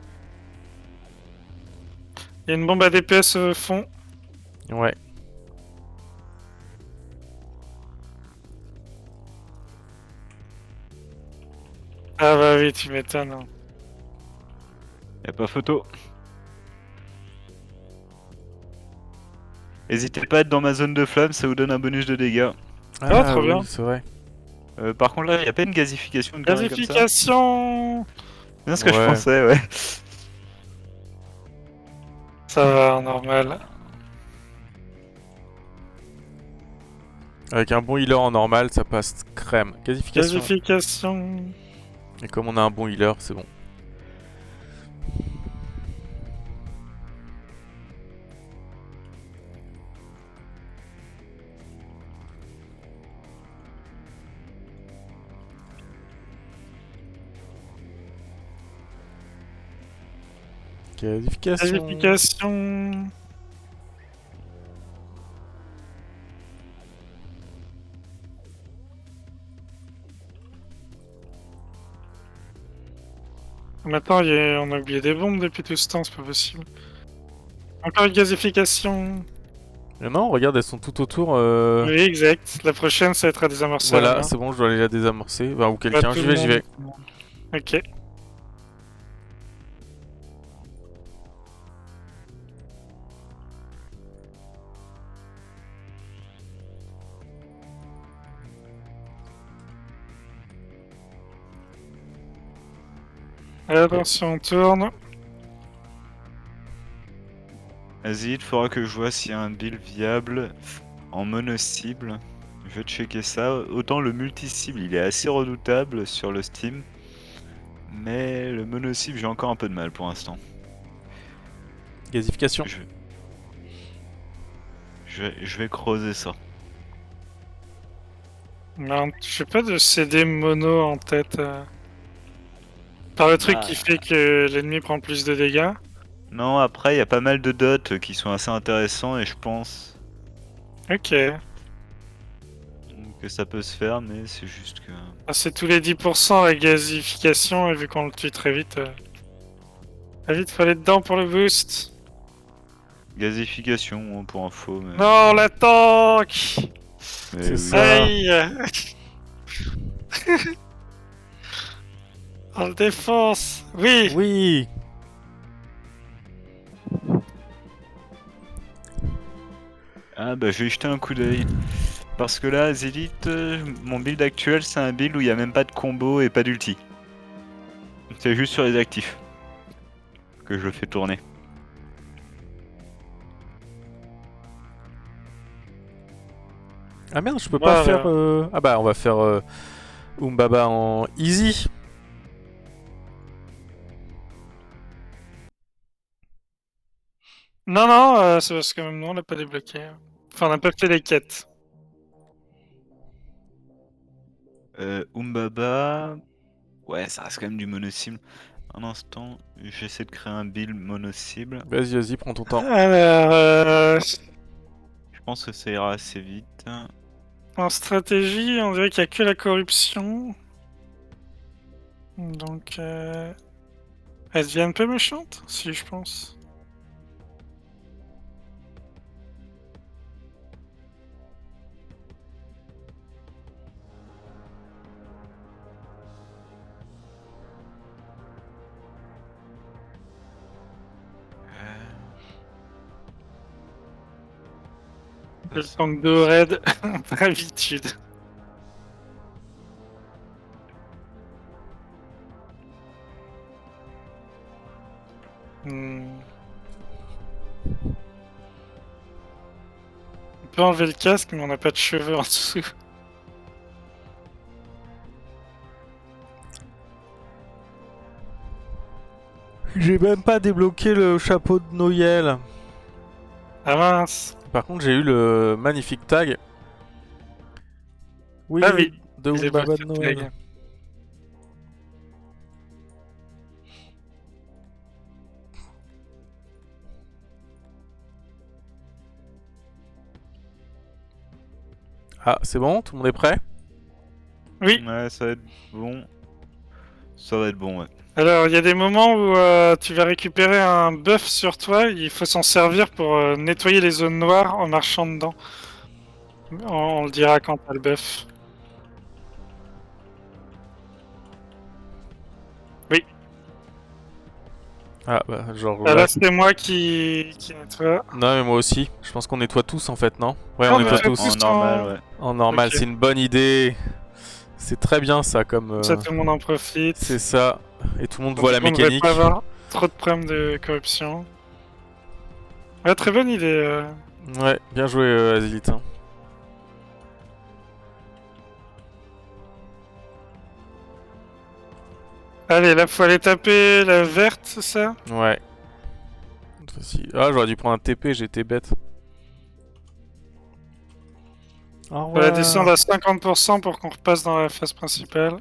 y a une bombe à DPS au fond. Ouais. Ah bah oui, tu m'étonnes. Hein. Y'a pas photo. N'hésitez pas à être dans ma zone de flamme, ça vous donne un bonus de dégâts. Ah, trop oui, bien. c'est vrai. Par contre, là, y'a pas une gazification, une connerie comme ça. Gasification. C'est bien ce que je Ouais. pensais, ouais. Ça va, normal. Avec un bon healer en normal, ça passe crème. Gasification. Gasification. Et comme on a un bon healer, c'est bon. Gasification. Gasification. Maintenant, on a oublié des bombes depuis tout ce temps, c'est pas possible. Encore une gasification. Mais non, regarde, elles sont tout autour. Oui, exact. La prochaine, ça va être à désamorcer. Voilà, là. c'est bon, je dois aller la désamorcer. Bah, ou Pas quelqu'un, tout j'y le vais, j'y vais. monde. Ok. Attention, on tourne. Vas-y, il faudra que je vois s'il y a un build viable en mono-cible. Je vais checker ça. Autant le multi-cible, il est assez redoutable sur le Steam. Mais le mono-cible, j'ai encore un peu de mal pour l'instant. Gazification. Je... je vais creuser ça. Non, j'ai pas de CD mono en tête. Par le truc Bah, qui fait que l'ennemi prend plus de dégâts. Non, après, il y a pas mal de dots qui sont assez intéressants et je pense Ok. que ça peut se faire, mais c'est juste que... Ah, c'est tous les 10% la gazification, et vu qu'on le tue très vite, faut aller dedans pour le boost. Gazification, hein, pour info, mais... Non, la tank. mais C'est oui. ça. Aïe. En défense. Oui. Oui. Ah bah je vais y jeter un coup d'œil. Parce que là, Zélite, mon build actuel, c'est un build où il n'y a même pas de combo et pas d'ulti. C'est juste sur les actifs que je le fais tourner. Ah merde, je peux pas Voilà. faire... Ah bah on va faire Umbaba en easy. Non, non, c'est parce que même nous on l'a pas débloqué. Enfin, on n'a pas fait les quêtes. Umbaba... Ouais, ça reste quand même du mono-cible. Un instant, j'essaie de créer un build mono-cible. Vas-y, vas-y, prends ton temps. Alors, Je pense que ça ira assez vite. en stratégie, on dirait qu'il y a que la corruption. Donc, elle devient un peu méchante, si je pense. Le tank de raid, par habitude. Hmm. On peut enlever le casque, mais on n'a pas de cheveux en dessous. J'ai même pas débloqué le chapeau de Noël. Ah mince. Par contre, j'ai eu le magnifique tag. Oui, Ah oui, de il est Umbaba beau, de ce Noël. tag. Ah, c'est bon? Tout le monde est prêt? Oui. Ouais, ça va être bon. Ça va être bon, ouais. Alors, il y a des moments où tu vas récupérer un buff sur toi, il faut s'en servir pour nettoyer les zones noires en marchant dedans. On le dira quand t'as le buff. Ah, bah, genre Ah, là. là, c'était moi qui nettoie. Non, mais moi aussi. Je pense qu'on nettoie tous en fait, non? Ouais, Ah, on on nettoie nettoie tous. En tous normal, en- ouais. En normal, Ok. c'est une bonne idée. C'est très bien ça, comme. Comme ça, tout le monde en profite. C'est ça. Et tout le monde Donc, voit du la coup, on devrait mécanique. pas avoir trop de problèmes de corruption. Ouais, très bonne idée. Ouais, bien joué, Azilith. Hein. Allez, là, faut aller taper la verte, c'est ça? Ouais. Cette fois-ci- Ah, j'aurais dû prendre un TP, j'étais bête. Au Faut la revoir. descendre à 50% pour qu'on repasse dans la phase principale.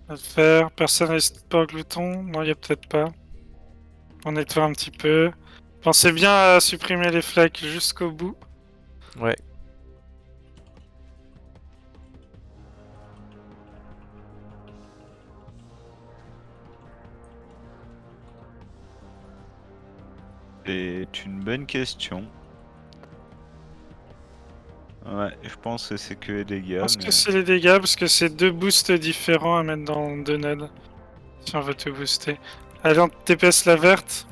On va le faire. Personne n'est pas glouton? Non, il y a peut-être pas. On nettoie un petit peu. Pensez bien à supprimer les flaques jusqu'au bout. Ouais. C'est une bonne question. Ouais, je pense que c'est que les dégâts, Je pense mais... que c'est les dégâts parce que c'est deux boosts différents à mettre dans deux nodes. Si on veut tout booster. Allez, on TPS la verte.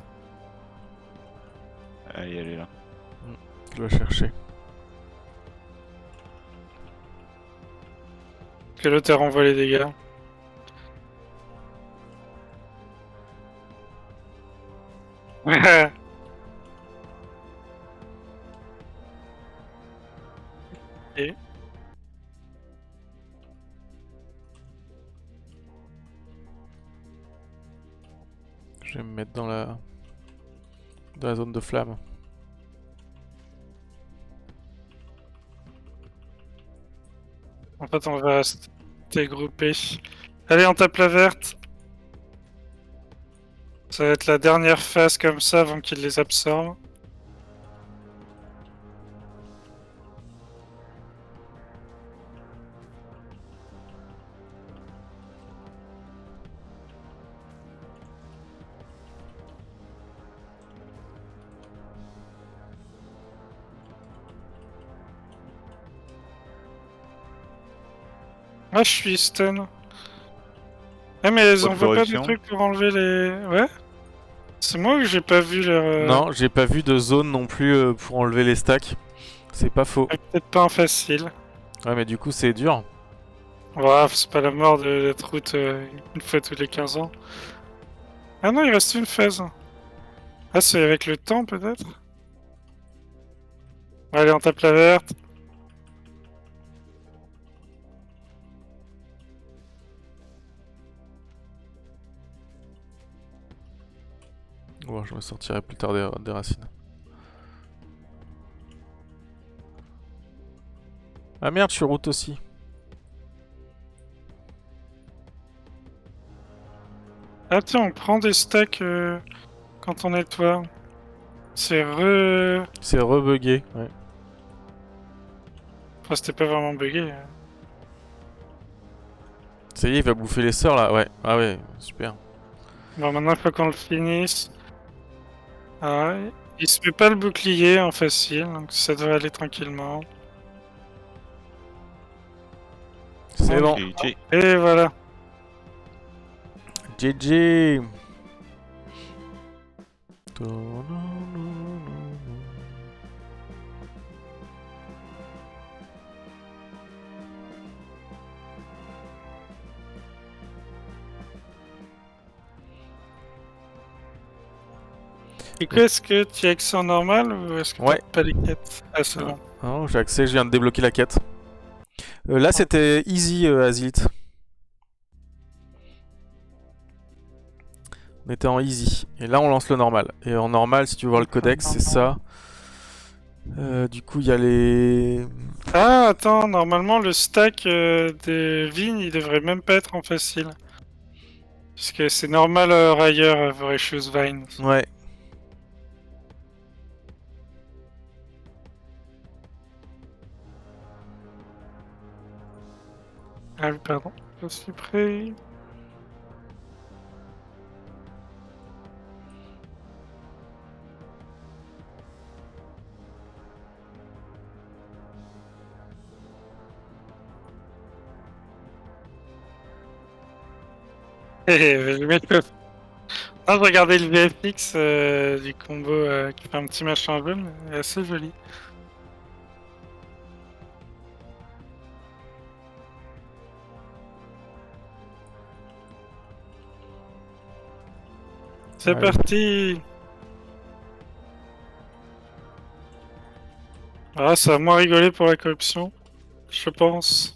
Allez, elle est là. Je dois chercher. Que l'autre renvoie les dégâts. Et me mettre dans la zone de flamme. En fait, on va se dégrouper. Allez, on tape la verte. Ça va être la dernière phase comme ça avant qu'il les absorbe. Ah, je suis stun. Ah, mais elles Pas de envoient pas des correction. trucs pour enlever les... Ouais? C'est moi ou j'ai pas vu leur... Non, j'ai pas vu de zone non plus pour enlever les stacks. C'est pas faux. Ah, peut-être pas en facile. Ouais, mais du coup, c'est dur. Voilà, c'est pas la mort de la route une fois tous les 15 ans. Ah non, il reste une phase. Ah, c'est avec le temps peut-être? Allez, on tape la verte. Bon, je me sortirai plus tard des racines. Ah merde, je suis route aussi. Ah tiens, on prend des stacks quand on nettoie. C'est re... C'est rebugué, ouais. Enfin, c'était pas vraiment bugué. Ça y est, il va bouffer les sorts là, ouais. Ah ouais, super. Bon, maintenant, il faut qu'on le finisse. Ah, ouais. Il se met pas le bouclier en facile, donc ça devrait aller tranquillement. C'est bon. GG. Et voilà. GG. Du coup, est-ce que tu as accès en normal ou est-ce que Ouais. t'as pas les quêtes? Ah, c'est bon. Oh, j'ai accès, je viens de débloquer la quête. Là, c'était easy, Azilith. On était en easy. Et là, on lance le normal. Et en normal, si tu veux voir le codex, c'est ça. Du coup, il y a les... Ah, attends, normalement, le stack des vignes, il devrait même pas être en facile. Parce que c'est normal ailleurs, Voracious Vines. Ouais. Ah oui, pardon. Je suis prêt. Le mec... Ah, je regardais le VFX du combo qui fait un petit machin jaune, il est assez joli. C'est Ouais. parti! Ah, ça va moins rigoler pour la corruption, je pense.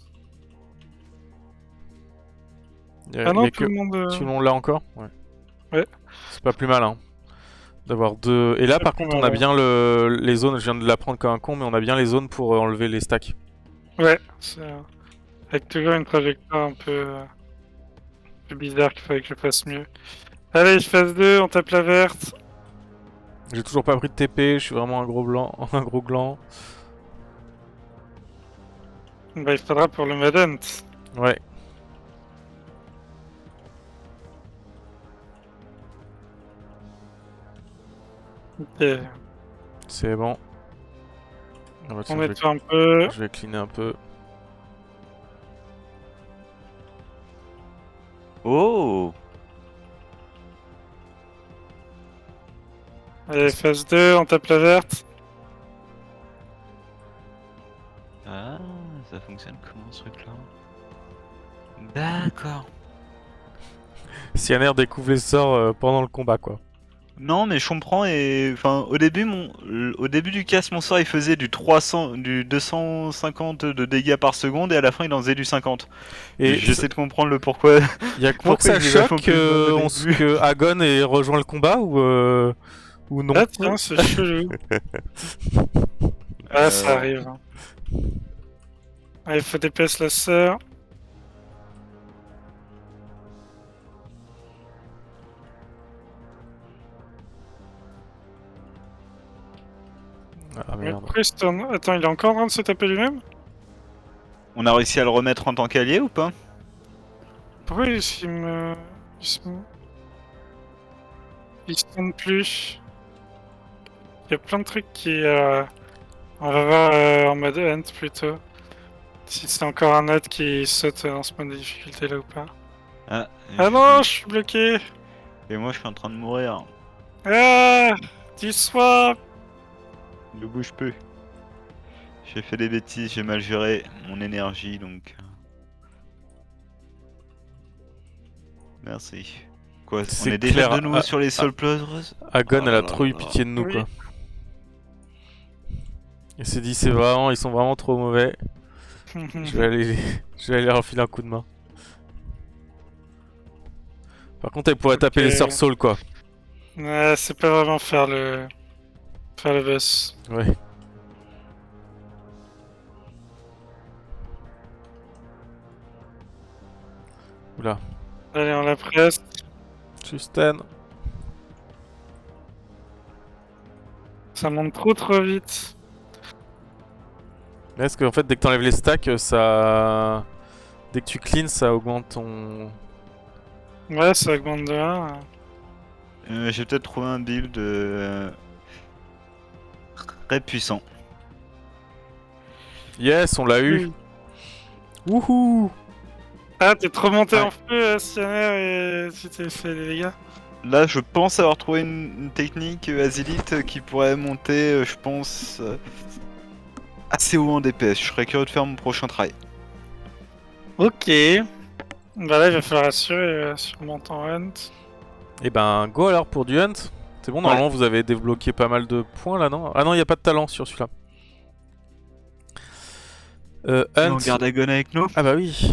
Ah non, tout le monde... Tout le monde là encore? Ouais. Ouais. C'est pas plus mal, hein. D'avoir deux... Et là, C'est par plus contre, on mal, a bien les zones. Je viens de l'apprendre comme un con, mais on a bien les zones pour enlever les stacks. Ouais, c'est... avec toujours une trajectoire un peu bizarre qu'il fallait que je fasse mieux. Allez, phase 2, on tape la verte. J'ai toujours pas pris de TP, je suis vraiment un gros blanc, un gros gland. Bah, il faudra pour le Madent. Ouais. Ok, C'est bon. Ah bah tiens, on nettoie un peu. je vais cleaner un peu. Oh. Allez, phase 2, on tape la verte. Ah, ça fonctionne comment ce truc-là? D'accord. Cyanner découvre les sorts pendant le combat, quoi. Non, mais je comprends et enfin au début du cast, mon sort il faisait du 250 de dégâts par seconde et à la fin il en faisait du 50. Et J'essaie de comprendre le pourquoi. il y a que moi que Pourquoi ça il est vachement choque plus mort au début. que Agon ait rejoint le combat ou non. Ah tiens, c'est chelou. Ah, ça Euh, arrive. Hein. Ah, il faut DPS la sœur. Ah Mais merde. pourquoi il se tourne... Attends, il est encore en train de se taper lui-même? On a réussi à le remettre en tant qu'allié ou pas? Pourquoi il me... Il se tourne plus? Il y a plein de trucs qui... On va voir en mode hunt plutôt. Si c'est encore un autre qui saute dans ce mode de difficulté là ou pas. Ah, Ah non, je suis bloqué! et moi je suis en train de mourir. Ah! Du swap! Ne bouge plus. J'ai fait des bêtises, j'ai mal géré mon énergie donc. Merci. Quoi, on C'est est déjà clair, de nouveau sur les sols pleureuses? Agon, Oh elle là a là trop eu là là. pitié de nous, Oui. quoi. Il s'est dit, c'est vraiment, ils sont vraiment trop mauvais. Je vais aller, je vais aller leur filer un coup de main. Par contre, elle pourrait taper les sœurs Soul, quoi. Ouais, c'est pas vraiment faire le boss. Ouais. Oula. Allez, on la presse. Justin. Ça monte trop vite. Est-ce qu'en fait, dès que t'enlèves les stacks, ça. Dès que tu clean, ça augmente ton. Ouais, ça augmente de 1. J'ai peut-être trouvé un build très puissant. Yes, on l'a eu. Wouhou. Ah, t'es trop monté Ouais. en feu, Sianer, et tu t'es fait des dégâts. Là, je pense avoir trouvé une technique Azilite qui pourrait monter, je pense, assez haut en DPS. Je serais curieux de faire mon prochain try. Ok. Bah là, il va falloir assurer sur mon temps hunt. Et ben, go alors pour du hunt. C'est bon, normalement, vous avez débloqué pas mal de points là, non? Ah non, il n'y a pas de talent sur celui-là. Et on Hunt. garde Agon avec nous. Ah bah oui.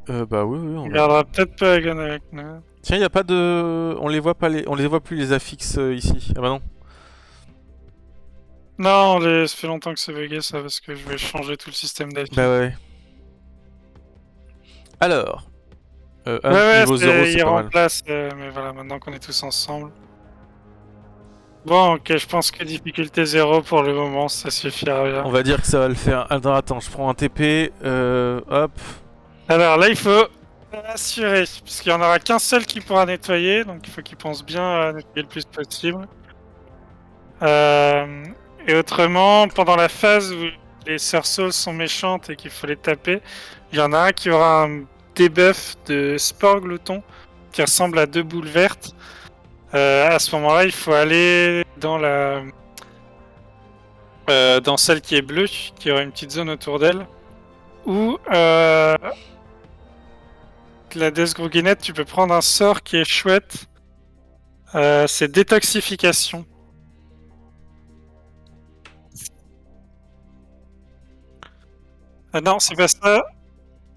Bah oui, On on gardera peut-être pas Agon avec nous. Tiens, il y a pas de. On les voit pas on les voit plus les affixes ici. Ah bah non. Non, ça fait longtemps que c'est bugué ça parce que je vais changer tout le système d'affiche. Bah ouais. Alors. Hunt Ouais, niveau 0, il c'est pas mal. remplace, mais voilà, maintenant qu'on est tous ensemble. Bon, ok, je pense que difficulté 0 pour le moment, ça suffira bien. On va dire que ça va le faire. Attends, je prends un TP. Hop. Alors là, il faut assurer, puisqu'il n'y en aura qu'un seul qui pourra nettoyer, donc il faut qu'il pense bien à nettoyer le plus possible. Et autrement, pendant la phase où les cerceaux sont méchantes et qu'il faut les taper, il y en a un qui aura un debuff de sport glouton qui ressemble à 2 boules vertes. À ce moment-là, il faut aller dans dans celle qui est bleue, qui aura une petite zone autour d'elle, ou la Death Groguinette, tu peux prendre un sort qui est chouette. C'est détoxification. Non, c'est pas ça.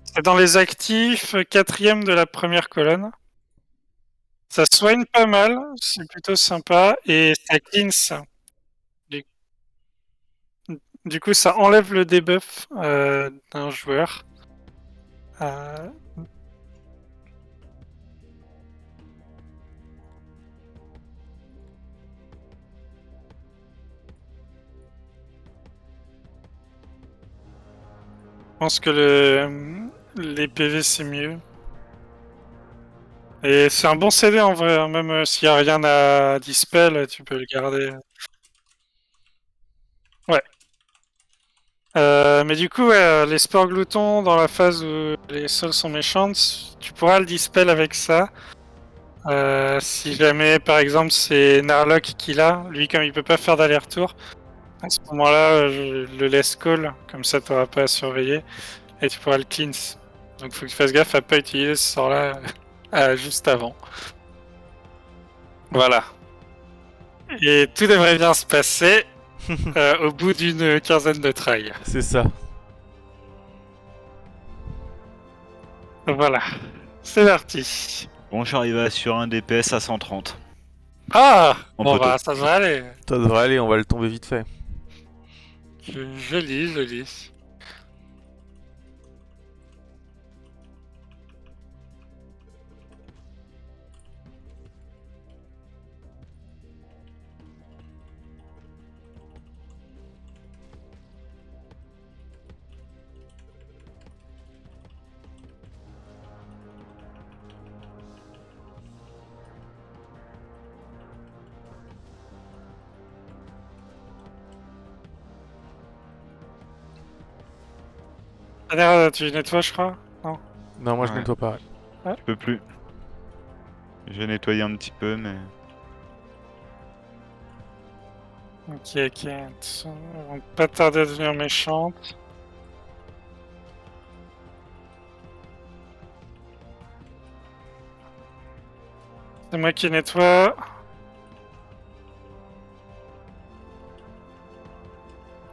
C'est dans les actifs, 4ème de la première colonne. Ça soigne pas mal, c'est plutôt sympa, et ça cleanse. Du coup, ça enlève le debuff d'un joueur. Je pense que les PV c'est mieux. Et c'est un bon CD en vrai, hein, même s'il n'y a rien à dispel, tu peux le garder. Ouais. Mais du coup, ouais, les sports gloutons, dans la phase où les sols sont méchantes, tu pourras le dispel avec ça. Si jamais, par exemple, c'est Narlock qui l'a, lui, comme il peut pas faire d'aller-retour, à ce moment-là, je le laisse call, comme ça t'auras pas à surveiller, et tu pourras le cleanse. Donc faut que tu fasses gaffe à pas utiliser ce sort-là juste avant. Voilà. Et tout devrait bien se passer au bout d'une quinzaine de trails. C'est ça. Voilà. C'est parti. Bon, j'arrive sur un DPS à 130. Ah En bon poteau. bah ça devrait aller. Ça devrait aller, on va le tomber vite fait. Joli, joli. D'ailleurs, tu nettoies, je crois. Non, moi je Ouais. nettoie pas. Je peux plus. J'ai nettoyé un petit peu, mais... Ok, ok. Elles vont pas tarder à devenir méchantes. C'est moi qui nettoie.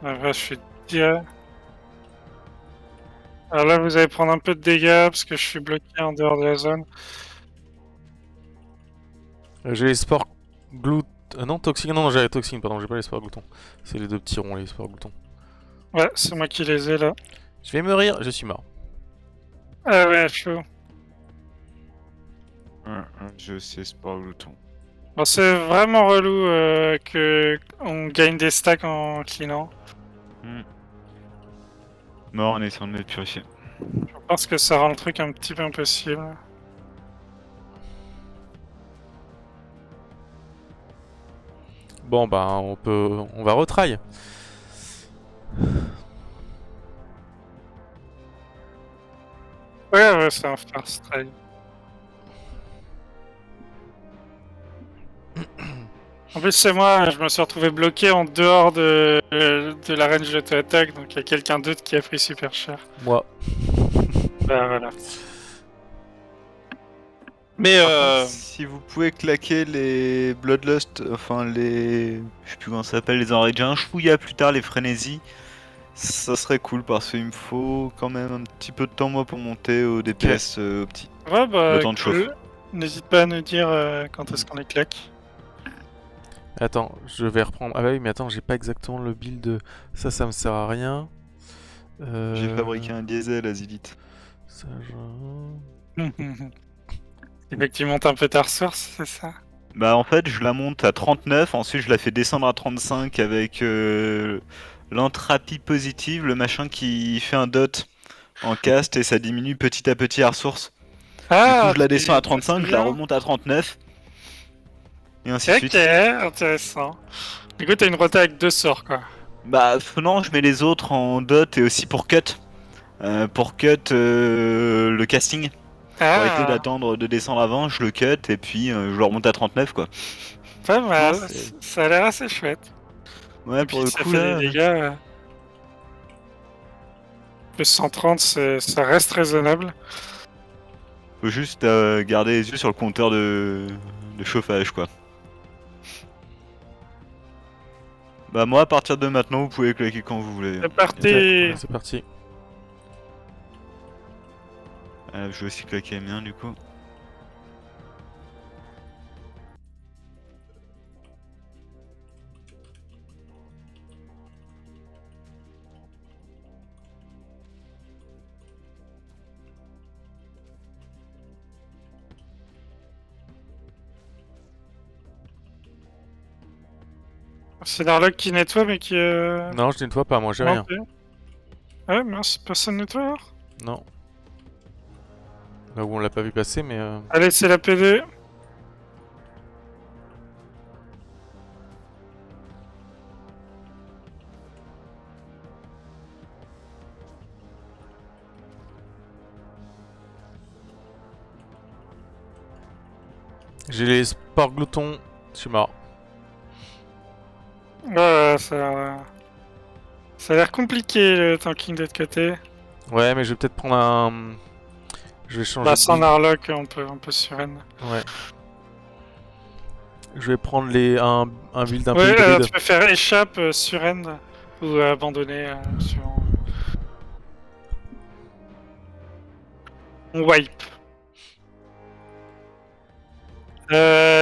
Là, je suis direct. Alors là, vous allez prendre un peu de dégâts parce que je suis bloqué en dehors de la zone. J'ai les sports glut... non, toxines. Non, j'ai les toxines, pardon, j'ai pas les sports gloutons. C'est les deux petits ronds, les sports gloutons. Ouais, c'est moi qui les ai là. Je vais mourir, je suis mort. Ah ouais, chaud. Je sais, c'est pas glouton. Bon, c'est vraiment relou que on gagne des stacks en cleanant. Mort en essayant de me purifier. Je pense que ça rend le truc un petit peu impossible. Bon, bah, on va retry. Ouais, c'est un first try. En plus, c'est moi, je me suis retrouvé bloqué en dehors de la range de attaque, donc il y a quelqu'un d'autre qui a pris super cher. Moi. Bah voilà. Mais Si vous pouvez claquer les Bloodlust, enfin les... Je sais plus comment ça s'appelle, les enrager un chouïa plus tard, les frénésies, ça serait cool parce qu'il me faut quand même un petit peu de temps moi pour monter au DPS petit. ouais, bah Le temps de chauffe. cool. N'hésite pas à nous dire quand est-ce qu'on les claque. Attends, je vais reprendre. Ah bah oui, mais attends, j'ai pas exactement le build. Ça me sert à rien. J'ai fabriqué un diesel Azilite. Ça, je... Il faut que tu montes un peu ta ressource, c'est ça? Bah en fait je la monte à 39, ensuite je la fais descendre à 35 avec l'entropie positive, le machin qui fait un dot en cast et ça diminue petit à petit la ressource. Du coup je la descends à 35, je la remonte à 39. Et ainsi de Ok, suite. intéressant. Du coup, t'as une rota avec 2 sorts, quoi. Bah non, je mets les autres en dot et aussi pour cut. Le casting. Pour éviter Ah, d'attendre de descendre avant, je le cut et puis je le remonte à 39 quoi. pas mal. Non, c'est- Ça a l'air assez chouette. Ouais, Et pour puis le ça coup fait là. des dégâts. Plus 130, ça reste raisonnable. Faut juste garder les yeux sur le compteur de chauffage quoi. Bah moi à partir de maintenant vous pouvez claquer quand vous voulez. C'est parti. Ouais, c'est parti. Je vais aussi claquer les miens du coup. C'est Darlock qui nettoie, mais qui. Non, je nettoie pas, moi j'ai rien. monté. Ouais, mince, personne nettoie alors? Non. Là où on l'a pas vu passer, mais... Allez, c'est la PD. J'ai les sports gloutons, je suis mort. Ouais, ça a l'air compliqué le tanking de l'autre côté. Ouais, mais je vais peut-être prendre un... Je vais changer Bah, de sans build. Narlock, on peut sereine. Ouais. Je vais prendre un build un peu Ouais, hybride. tu peux faire échappe, surrender ou abandonner suivant. On wipe.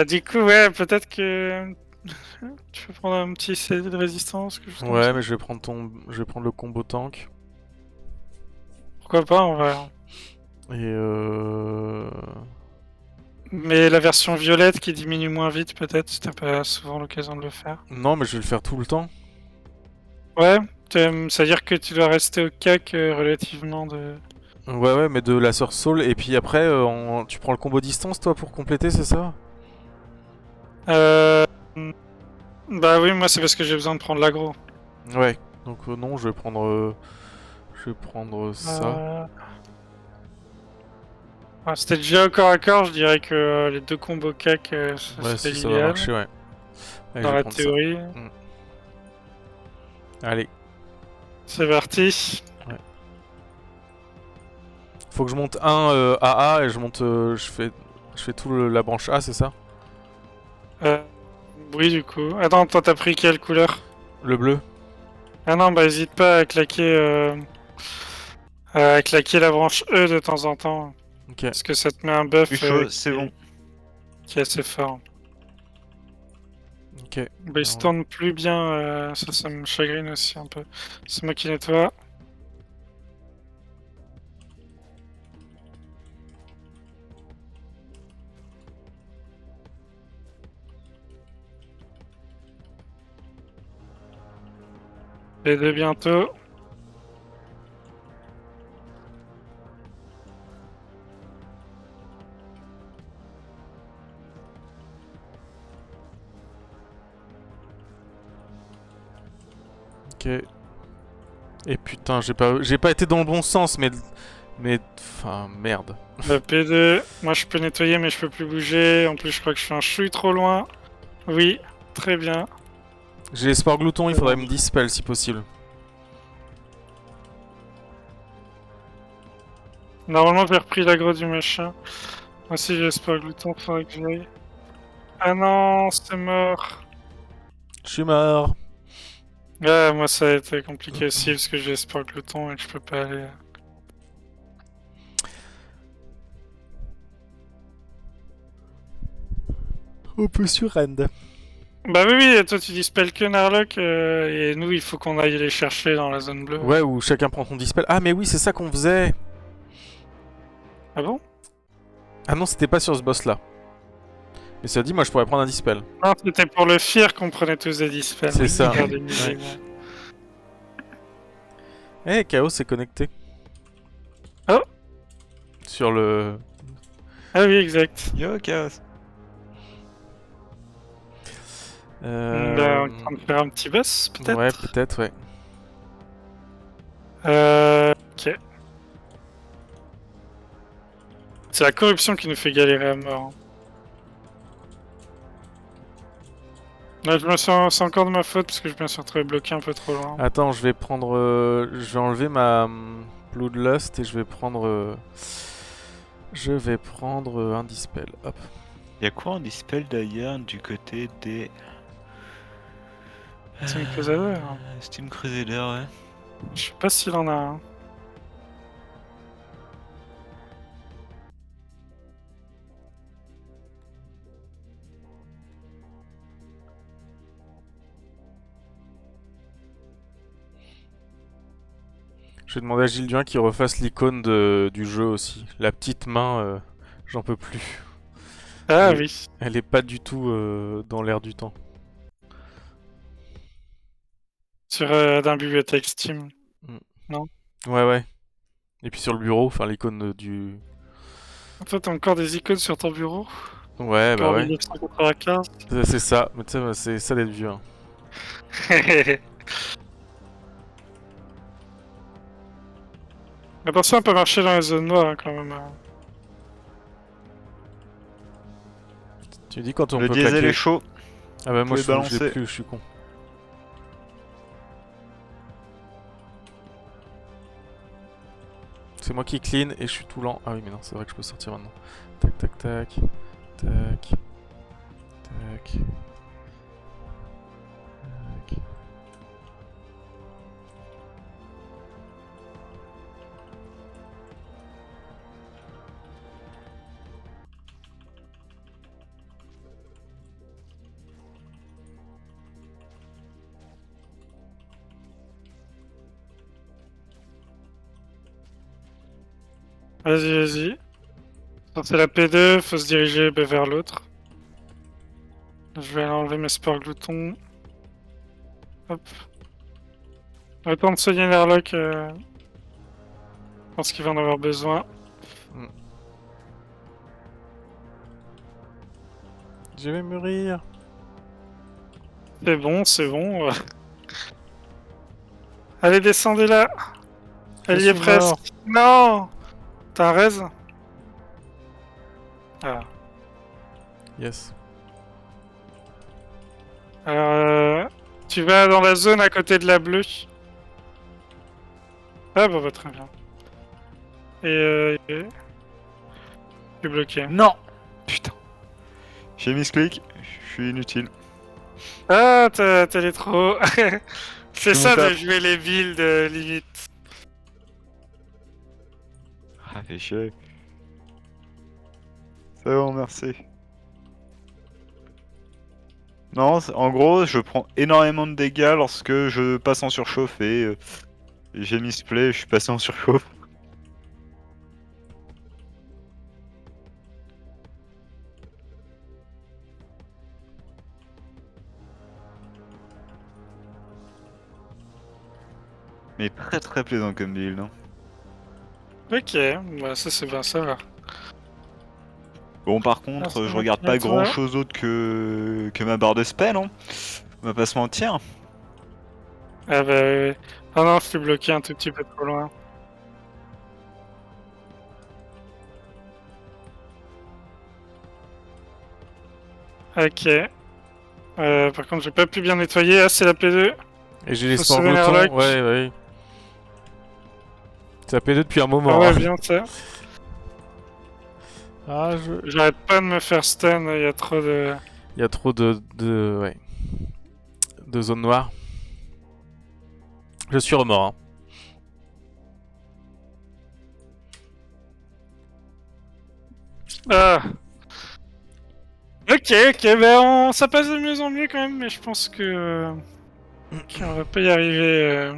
Du coup, ouais, peut-être que tu peux prendre un petit CD de résistance, quelque chose comme Ouais, ça. mais je vais prendre le combo tank. Pourquoi pas, on va. Et Mais la version violette qui diminue moins vite, peut-être, si t'as pas souvent l'occasion de le faire. non, mais je vais le faire tout le temps. Ouais, c'est-à-dire que tu dois rester au cac relativement de. Ouais, mais de la Source Soul. Et puis après, tu prends le combo distance, toi, pour compléter, c'est ça? Euh... Bah oui, moi c'est parce que j'ai besoin de prendre l'aggro. Ouais. Donc non, je vais prendre ça. Ouais, c'était déjà au corps à corps, je dirais que les deux combos cac, ça Ouais, serait si ça va l'idéal, marcher, ouais. Allez, dans je vais la prendre ça. théorie. Allez. C'est parti. Faut que je monte un AA et je monte. Je fais tout la branche A, c'est ça? Oui, du coup. Attends, toi t'as pris quelle couleur? Le bleu? Ah non, bah hésite pas à claquer la branche E de temps en temps. Ok. Parce que ça te met un buff Plus chaud, c'est bon. qui est assez fort. Ok. Bah il se tourne plus bien, ça me chagrine aussi un peu. C'est moi qui nettoie. Les deux bientôt. Ok. Et putain, j'ai pas été dans le bon sens, mais. Enfin, merde. Le P2, moi je peux nettoyer mais je peux plus bouger. En plus je crois que je suis un chouille trop loin. Oui, très bien. J'ai les sports gloutons, il faudrait me dispel si possible. Normalement j'ai repris l'aggro du machin. Moi aussi j'ai l'espoir glouton, faudrait que j'aille. Ah non, c'est mort. Je suis mort. Ouais, moi ça a été compliqué aussi parce que j'ai l'espoir glouton et que je peux pas aller. On peut surrend. Bah oui, toi tu dispel que Narlock et nous il faut qu'on aille les chercher dans la zone bleue. Ouais, où chacun prend son dispel. Ah, mais oui, c'est ça qu'on faisait. Ah bon? Ah non, c'était pas sur ce boss là. Mais ça dit, moi je pourrais prendre un dispel. Non, c'était pour le Fear qu'on prenait tous des dispels. C'est ça. Regardez, Ouais. Eh, Chaos est connecté. Oh. Sur le. Ah oui, exact. Yo, Chaos. Bah, on est en train de faire un petit boss, peut-être? Ouais, peut-être, ouais. Ok. C'est la corruption qui nous fait galérer à mort. Là, c'est encore de ma faute parce que je me suis retrouvé bloqué un peu trop loin. Attends, je vais prendre. Je vais enlever ma Bloodlust et je vais prendre. Un dispel. Hop. Y'a quoi en dispel d'ailleurs du côté des. Steam Crusader. Steam Crusader, ouais. Je sais pas s'il en a un. Je vais demander à Gilduin qu'il refasse l'icône du jeu aussi. La petite main, j'en peux plus. Ah Oui. oui. Elle est pas du tout dans l'air du temps. Sur d'un bibliothèque Steam. Ouais. Et puis sur le bureau, enfin l'icône du. Toi, t'as encore des icônes sur ton bureau? Ouais, bah Pour ouais. 1995. C'est ça, mais tu sais, c'est ça d'être vieux. Hein. Attention, on peut marcher dans les zones noires hein, quand même. Tu dis quand on Le peut diesel claquer. est chaud. Ah bah moi pouvez je l'ai balancer. plus, je suis con. C'est moi qui clean et je suis tout lent. Ah oui mais non, c'est vrai que je peux sortir maintenant. Tac tac tac. Tac. Tac. Tac. Vas-y. C'est la P2, faut se diriger vers l'autre. Je vais aller enlever mes sports gloutons. Hop. Le temps de soigner Nerlock. Je pense qu'il va en avoir besoin. Je vais mourir. C'est bon. Allez, descendez là. Elle y Je est suis presque. mort. Non. T'as un raise. Ah. Yes. Alors, tu vas dans la zone à côté de la bleue. Ah bah très bien. Et tu es bloqué. Non. Putain. J'ai mis ce clic, je suis inutile. Ah, t'as les trop. C'est Je ça monte de à- jouer les builds limite. Ah, fait chier. C'est bon, merci. Non, en gros, je prends énormément de dégâts lorsque je passe en surchauffe et j'ai mis ce play, je suis passé en surchauffe. Mais très plaisant comme build. Hein. Ok, bah ça c'est bien ça va. Bon, par Ah, contre, c'est je bon, regarde pas toi. grand chose d'autre que ma barre de spell. Hein. On va pas se mentir. Ah bah oui. Ah non, je suis bloqué un tout petit peu trop loin. Ok. Par contre, j'ai pas pu bien nettoyer. Ah, c'est la P2. Et j'ai les Faut sports sauver gloutons. Nerlock. Ouais. Ça P2 depuis un Ah moment. ouais, hein. bien ça. Ah, J'arrête pas de me faire stun, il y a trop de... Il y a trop ouais. De zones noires. Je suis remords. Hein. Ah. Ok, ben ça passe de mieux en mieux quand même, mais je pense que qu'on va pas y arriver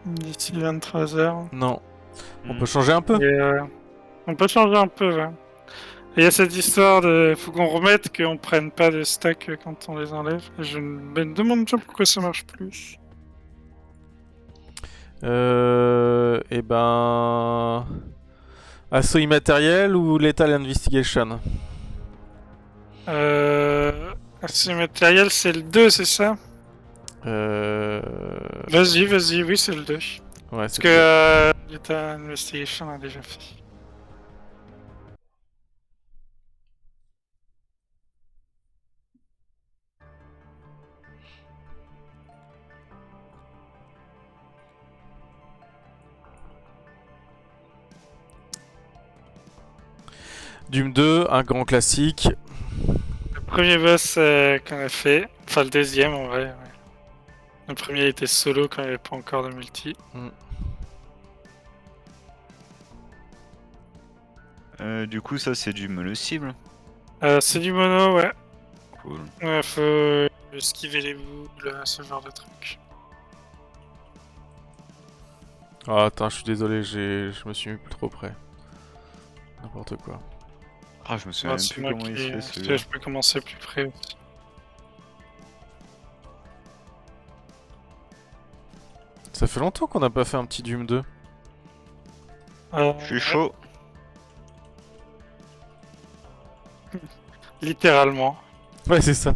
d'ici 23h. Non. On Hmm. peut changer un peu. On peut changer un peu, ouais. Et il y a cette histoire de... Faut qu'on remette qu'on prenne pas de stack quand on les enlève. Je me demande déjà pourquoi ça marche plus. Et ben... Assaut immatériel ou Lethal Investigation? C'est matériel, c'est le 2, c'est ça? Euh... Vas-y, oui, c'est le 2. Ouais, Parce c'est que le Data Investigation a déjà fait. Doom 2, un grand classique. Le premier boss qu'on a fait, enfin le deuxième en vrai. Ouais. Le premier était solo quand il n'y avait pas encore de multi. Du coup, ça c'est du mono-cible. C'est du mono, ouais. Cool. Ouais, faut esquiver les boules, ce genre de truc. Ah, attends, je suis désolé, je me suis mis plus trop près. N'importe quoi. Ah, je me souviens Ouais, même c'est plus moi comment il se fait qui... celui-là. Je peux commencer plus près aussi. Ça fait longtemps qu'on n'a pas fait un petit Doom 2. Je suis chaud. Littéralement. Ouais, c'est ça.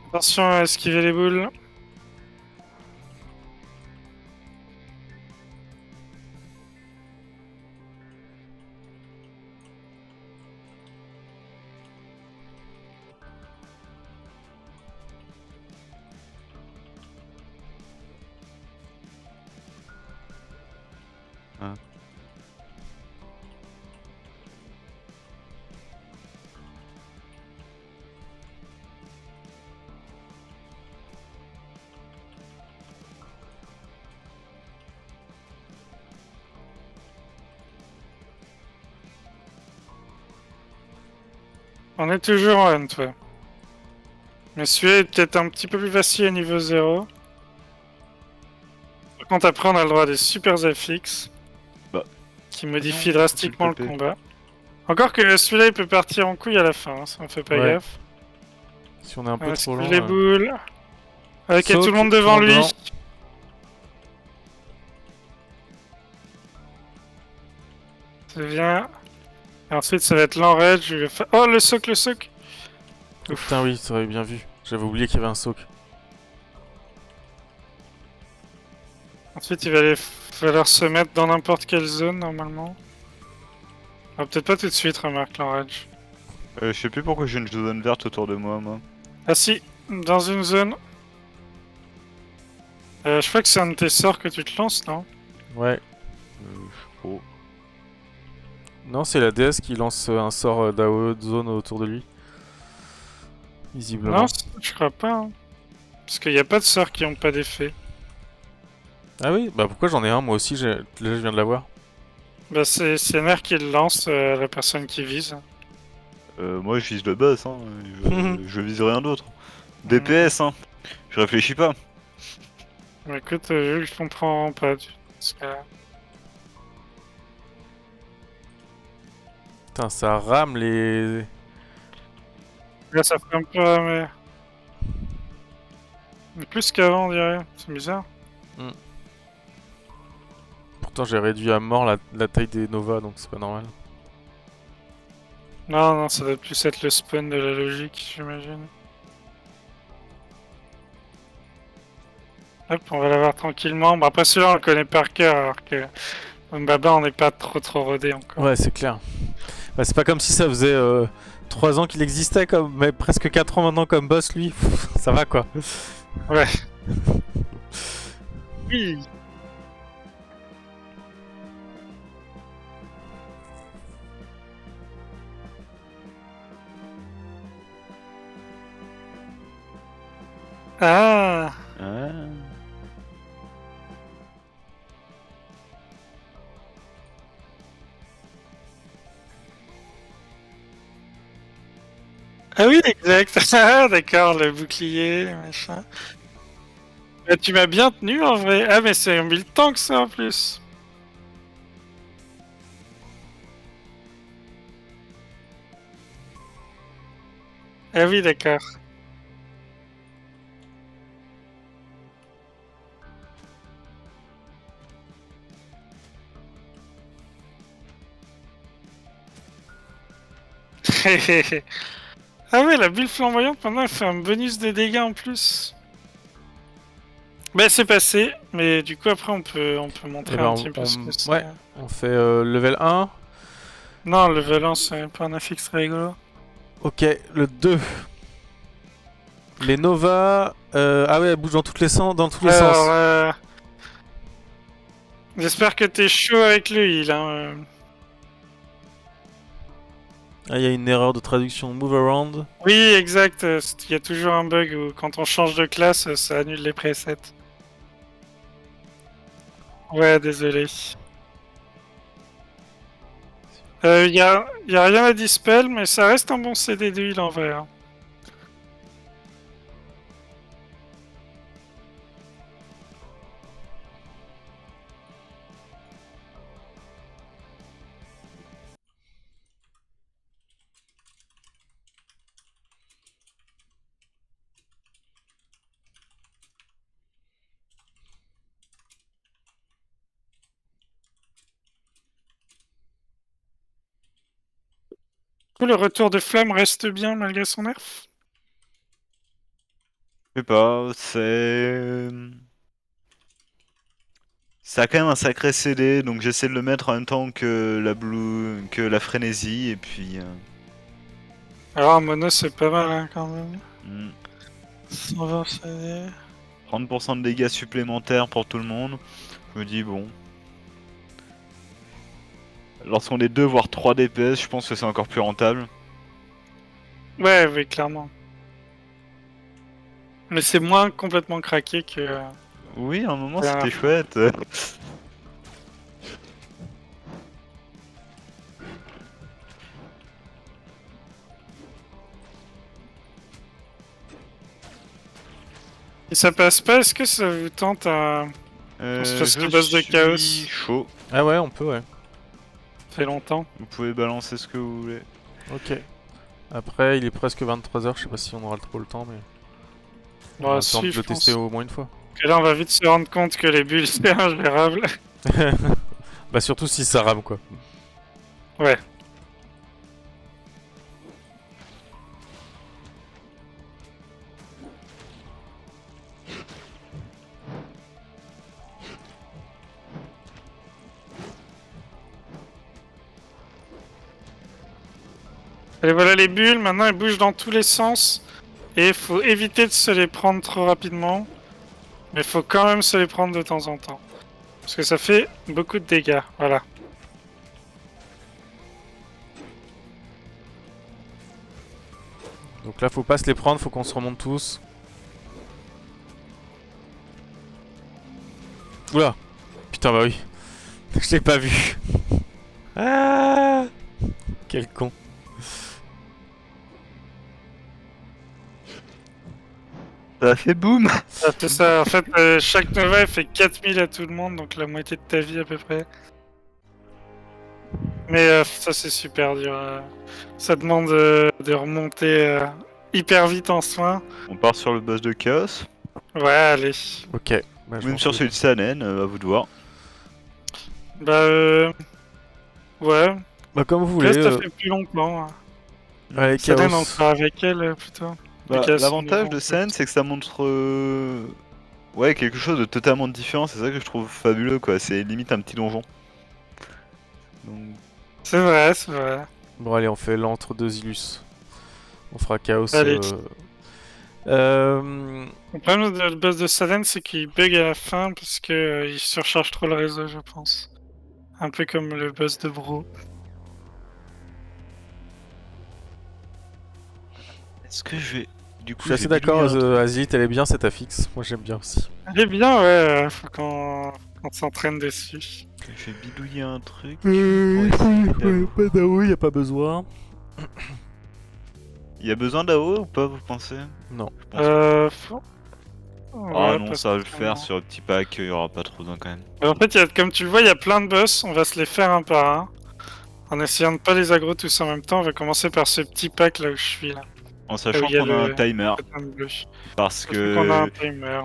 Attention à esquiver les boules. Ah. On est toujours en hunt, ouais. Mais celui-là est peut-être un petit peu plus facile à niveau 0. Par contre, après, on a le droit à des super affixes. Bah. Qui modifient Non, drastiquement le faut le taper. combat. Encore que celui-là, il peut partir en couille à la fin, hein, ça on fait pas Ouais. gaffe. Si on est un peu trop Esquive loin. les boules. Ok, Soak, tout le monde devant lui. C'est bien. Et ensuite, ça va être l'enraid. Je vais faire... Oh, le soak, le soak. Oh, putain, oui, ça aurait bien vu. J'avais oublié qu'il y avait un soak. Ensuite, il va falloir se mettre dans n'importe quelle zone, normalement. Ah, peut-être pas tout de suite, remarque, l'enraid. Je sais plus pourquoi j'ai une zone verte autour de moi, moi. Ah si, dans une zone. Je crois que c'est un de tes sorts que tu te lances, non? Ouais. Je sais pas. Non, c'est la déesse qui lance un sort d'AOE de zone autour de lui. Visiblement. Non, je crois pas. Hein. Parce qu'il n'y a pas de sorts qui ont pas d'effet. Ah oui, bah pourquoi j'en ai un moi aussi, là je viens de l'avoir. Bah c'est Ner qui le lance à la personne qui vise. Moi je vise le boss, hein. Je vise rien d'autre. DPS, hein. Je réfléchis pas. Bah, écoute, vu que je comprends pas. Parce que... Putain, ça rame les... Là, ça fait un peu ramer. Mais plus qu'avant, on dirait. C'est bizarre. Pourtant j'ai réduit à mort la taille des Nova, donc c'est pas normal. Non, non, ça doit plus être le spawn de la logique, j'imagine. Hop, on va l'avoir tranquillement. Bon, après celui-là, on le connaît par cœur, alors que Baba, on n'est pas trop rodé encore. Ouais, c'est clair. Bah, c'est pas comme si ça faisait 3 ans qu'il existait, comme, mais presque 4 ans maintenant comme boss, lui. Ça va quoi. Ouais. Oui. Ah. Ah. Ah oui, exact. Ah, d'accord, le bouclier, machin. Bah, tu m'as bien tenu en vrai. Ah, mais c'est mis le temps que ça en plus. Ah oui, d'accord. Ah ouais, la bulle flamboyante, maintenant, elle fait un bonus de dégâts en plus. Bah, c'est passé, mais du coup, après, on peut montrer Eh ben, un petit peu ce que c'est. ouais, on fait level 1. Non, le volant, c'est pas un affixe rigolo. Ok, le 2. Les Nova... ah ouais, elles bougent dans, dans tous les Alors, sens. j'espère que t'es chaud avec le heal, hein. Ah, il y a une erreur de traduction. Move around. Oui, exact. Il y a toujours un bug où quand on change de classe, ça annule les presets. Ouais, désolé. Y a rien à dispel, mais ça reste un bon CD de heal en vrai. Hein. Le retour de flamme reste bien malgré son nerf. Je sais pas, c'est. Ça a quand même un sacré CD, donc j'essaie de le mettre en même temps que que la frénésie, et puis. Alors, en mono, c'est pas mal hein, quand même. 120 Hmm, CD. 30% de dégâts supplémentaires pour tout le monde. Je me dis bon. lorsqu'on est 2 voire 3 DPS, je pense que c'est encore plus rentable. Ouais, oui, clairement. Mais c'est moins complètement craqué que... Oui, à un moment Ah. c'était chouette. Et ça passe pas, est-ce que ça vous tente à... se fasse Je le boss de suis chaos. chaud. Ah ouais, on peut, ouais. Ça fait longtemps. Vous pouvez balancer ce que vous voulez. Ok. Après, il est presque 23h, je sais pas si on aura trop le temps, mais... On Bah aura le temps si, de je le pense. tester au moins une fois. Et là, on va vite se rendre compte que les bulles, c'est ingérable. Bah surtout si ça rame, quoi. Ouais. Et voilà les bulles, maintenant elles bougent dans tous les sens. Et il faut éviter de se les prendre trop rapidement. Mais il faut quand même se les prendre de temps en temps. Parce que ça fait beaucoup de dégâts, voilà. Donc là, faut pas se les prendre, faut qu'on se remonte tous. Oula. Putain, bah oui. Je l'ai pas vu. Ah, quel con. Ça a fait boum. Ah, c'est ça, en fait, chaque Nova elle fait 4000 à tout le monde, donc la moitié de ta vie à peu près. Mais ça c'est super dur. Ça demande de remonter hyper vite en soins. On part sur le boss de chaos. Ouais, allez. Ok. Bah, je Même m'en sur fous. celui de Sanen, à vous de voir. Bah ouais. Bah comme vous voulez. Là ça fait plus longtemps. Allez, Ça donne Chaos. encore avec elle plutôt. Bah, Les cases l'avantage sont de devant, Sanen, c'est que ça montre ouais, quelque chose de totalement différent. C'est ça que je trouve fabuleux, quoi. C'est limite un petit donjon. Donc, C'est vrai, c'est vrai. Bon, allez, on fait l'entre-deux Ilus. On fera Chaos. Allez. Le problème de le boss de Salen, c'est qu'il bug à la fin parce que il surcharge trop le réseau, je pense. Un peu comme le boss de Bro. est-ce que je vais. Du coup, Je suis assez vais d'accord, bidouiller un truc. Azilith, elle est bien cette affixe. Moi, j'aime bien aussi. Elle est bien, ouais, faut qu'on s'entraîne dessus. Je vais bidouiller un truc. pour essayer d'avoir- pas d'AO, y a pas besoin. Il y a besoin d'AO ou pas, vous pensez? Non. Je pense Faut... Ah Ouais, non, pas ça va le spécialement. faire sur le petit pack, il y aura pas trop besoin quand même. En fait, comme tu le vois, il y a plein de boss, on va se les faire un par un. En essayant de pas les aggro tous en même temps, on va commencer par ce petit pack là où je suis là. En sachant il y a qu'on a un le- timer, Totem bleu. parce Surtout qu'on a un que timer, ouais.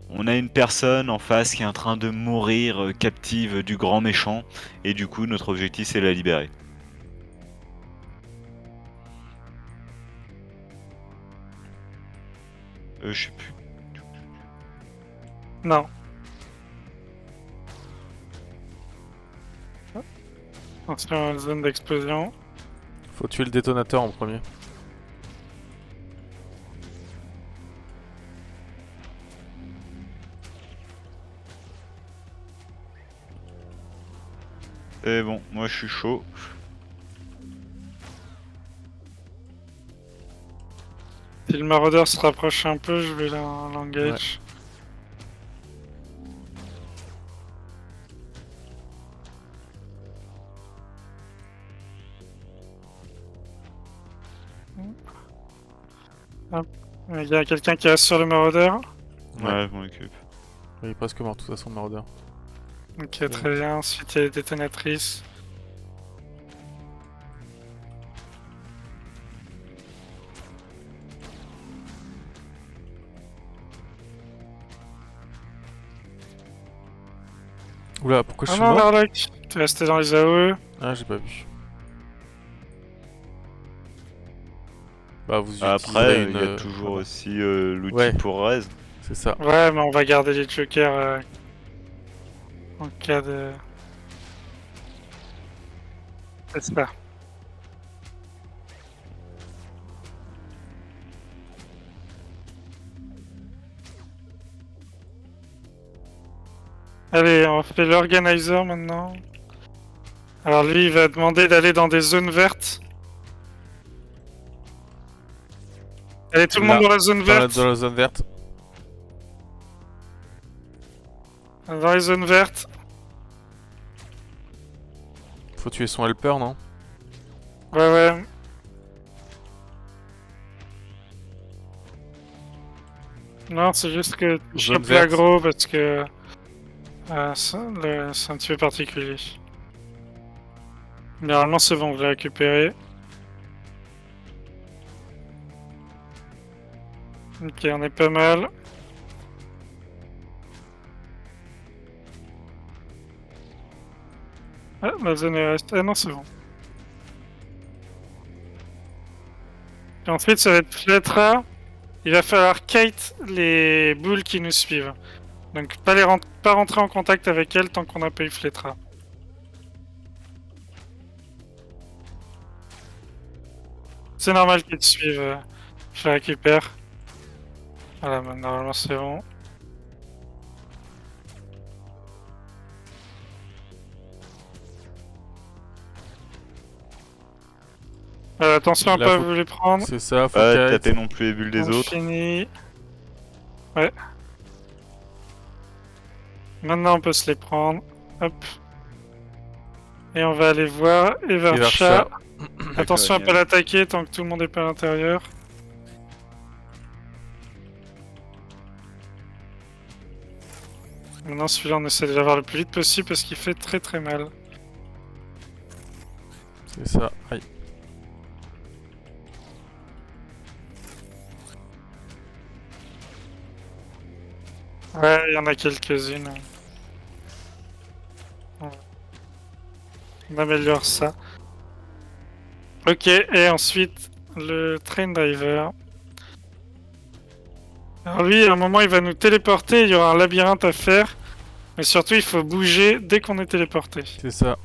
on a une personne en face qui est en train de mourir captive du grand méchant, et du coup notre objectif c'est la libérer. Je sais plus. Non. Attention à la zone d'explosion. Faut tuer le détonateur en premier. Et bon, moi je suis chaud. Si le maraudeur se rapproche un peu, je vais l'engage. Hop. Il y a quelqu'un qui reste sur le maraudeur. Ouais, je m'en occupe. Il est presque mort de toute façon, le maraudeur. Ok, très bien. Ensuite, il y a les détonatrices. Oula, pourquoi je Ah suis non, mort? Larlock, t'es resté dans les AOE. Ah, j'ai pas vu. Bah, vous Après, utiliserez il une. y a toujours voilà. aussi l'outil Ouais. pour raise. C'est ça. Ouais, mais on va garder les jokers en cas de... C'est ça. Allez, on fait l'organizer maintenant. Alors lui, il va demander d'aller dans des zones vertes. Allez, tout le Là, monde dans la zone Dans la, verte. dans la zone verte. Dans les zones vertes. Faut tuer son helper, non? Ouais. Non, c'est juste que tu Zone chopes verte. l'aggro parce que c'est un petit peu particulier. Mais normalement, c'est bon, vous l'avez récupéré. Ok, on est pas mal. Ah, la zone est restée. Ah non, c'est bon. Et ensuite, ça va être Fletra. Il va falloir kite les boules qui nous suivent. Donc, pas rentrer en contact avec elles tant qu'on n'a pas eu Fletra. C'est normal qu'ils te suivent. Je la récupère. Voilà, bah, normalement c'est bon. Attention à Là, pas faut- vous les prendre. C'est ça, faut Pas kite. taper non plus les bulles des On autres. finit. Ouais. Maintenant on peut se les prendre. Hop. Et on va aller voir Et vers Evercha. chat. Attention à D'accord, pas l'attaquer tant que tout le monde est pas à l'intérieur. Maintenant celui-là on essaie de l'avoir le plus vite possible parce qu'il fait très mal. C'est ça. Aïe. Ouais, il y en a quelques-unes. On améliore ça. Ok, et ensuite le train driver. Alors lui, à un moment, il va nous téléporter, il y aura un labyrinthe à faire. Mais surtout, il faut bouger dès qu'on est téléporté. C'est ça.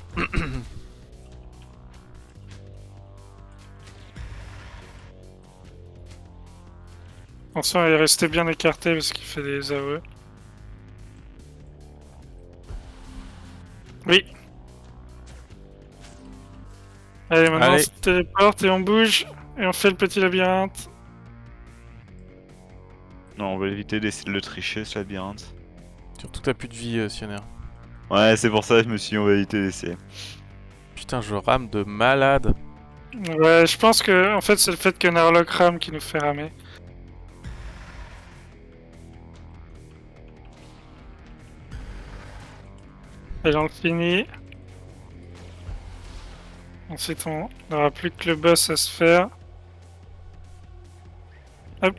Attention à y rester bien écarté parce qu'il fait des AOE. Oui. Allez, maintenant Allez. on se téléporte et on bouge. Et on fait le petit labyrinthe. Non, on va éviter d'essayer de le tricher ce labyrinthe. Surtout t'as plus de vie, Sionner. Ouais, c'est pour ça que je me suis dit on va éviter d'essayer. Putain, je rame de malade. Ouais, je pense que en fait c'est le fait que Narlock rame qui nous fait ramer. Et on le finit. Ensuite on n'aura plus que le boss à se faire. Hop.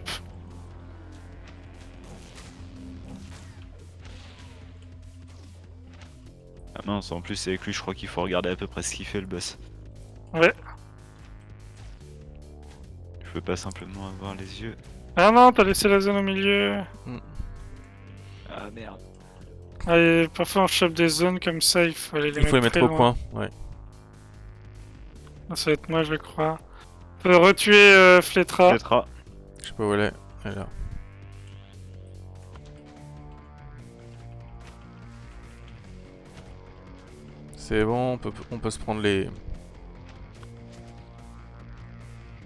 Ah mince, en plus c'est avec lui, je crois qu'il faut regarder à peu près ce qu'il fait le boss. Ouais. Je peux pas simplement avoir les yeux. Ah non, t'as laissé la zone au milieu. Ah merde. Allez, parfois on chope des zones comme ça, il faut aller les Il faut les mettre très au loin. coin. Ouais. Ça va être moi, je crois. On peut retuer Fletra. Petra. Je sais pas où elle est. Elle est là. C'est bon, on peut se prendre les...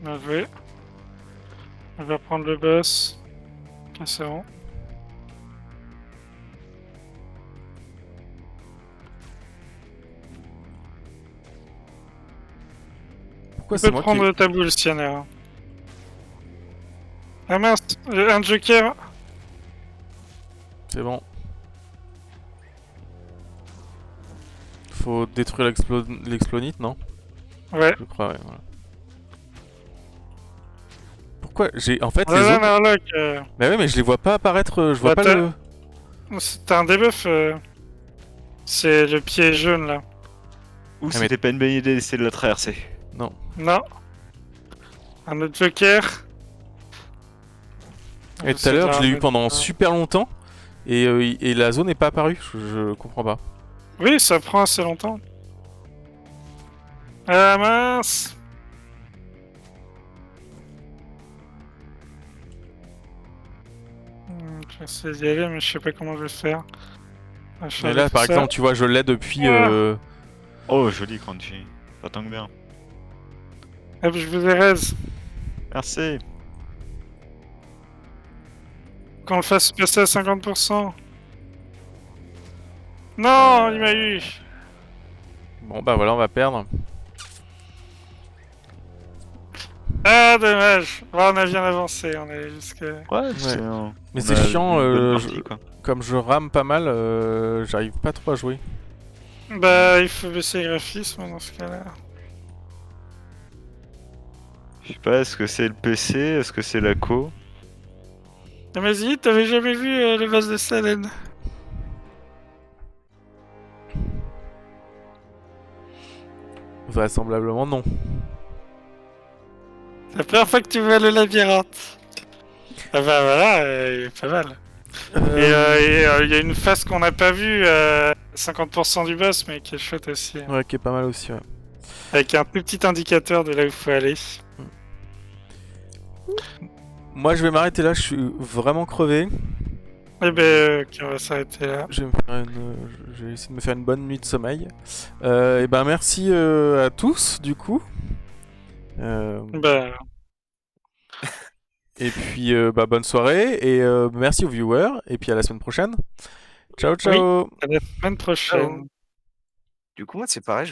Bien joué. On va prendre le boss. Ok, c'est bon. Pourquoi Tu c'est peux moi qui... prendre ta boule, Sienner. Ah mince, un joker. C'est bon. Faut détruire l'explonite, non? Ouais. Je crois, ouais, voilà. Pourquoi j'ai... En fait, les Voilà, autres... Narlock. Bah ouais, mais je les vois pas apparaître, je vois Bah, pas le... T'as un debuff. C'est le pied jaune, là. Ou mais- c'était pas une bonne idée d'essayer de la traverser. Non. Non. Un autre joker. Et tout à l'heure, je l'ai eu pendant super. super longtemps, et la zone n'est pas apparue, je comprends pas. Oui, ça prend assez longtemps. Ah mince. Je vais essayer d'y aller, mais je sais pas comment je vais faire. Ah, je Mais vais là, faire par ça. exemple, tu vois, je l'ai depuis... Ah. Oh, joli Crunchy. Ça tombe bien. Hop, je vous ai raise. Merci. Qu'on le fasse passer à 50%. Non, il m'a eu. Bon, bah voilà, on va perdre. Ah, dommage. Bon, on a bien avancé, on est jusque... Ouais, c'est un- Mais on c'est a chiant, une bonne partie, quoi. Comme je rame pas mal, j'arrive pas trop à jouer. Bah, il faut baisser les graphismes dans ce cas-là. Je sais pas, est-ce que c'est le PC, est-ce que c'est la co? Ah, vas-y, t'avais jamais vu le vase de Salem? Vraisemblablement non. C'est la première fois que tu vois le labyrinthe. Ah bah voilà, il est pas mal. Et il y a une phase qu'on n'a pas vue, 50% du boss, mais qui est chouette aussi. Ouais, qui est pas mal aussi, ouais. Avec un plus petit indicateur de là où il faut aller. Moi, je vais m'arrêter là, je suis vraiment crevé. Eh ben, ok, on va s'arrêter là. Je vais essayer de me faire une bonne nuit de sommeil. Et ben merci à tous, du coup. Bah, Et puis, bah, bonne soirée, et merci aux viewers, et puis à la semaine prochaine. Ciao, ciao! à la semaine prochaine. Du coup, moi, c'est pareil, je vais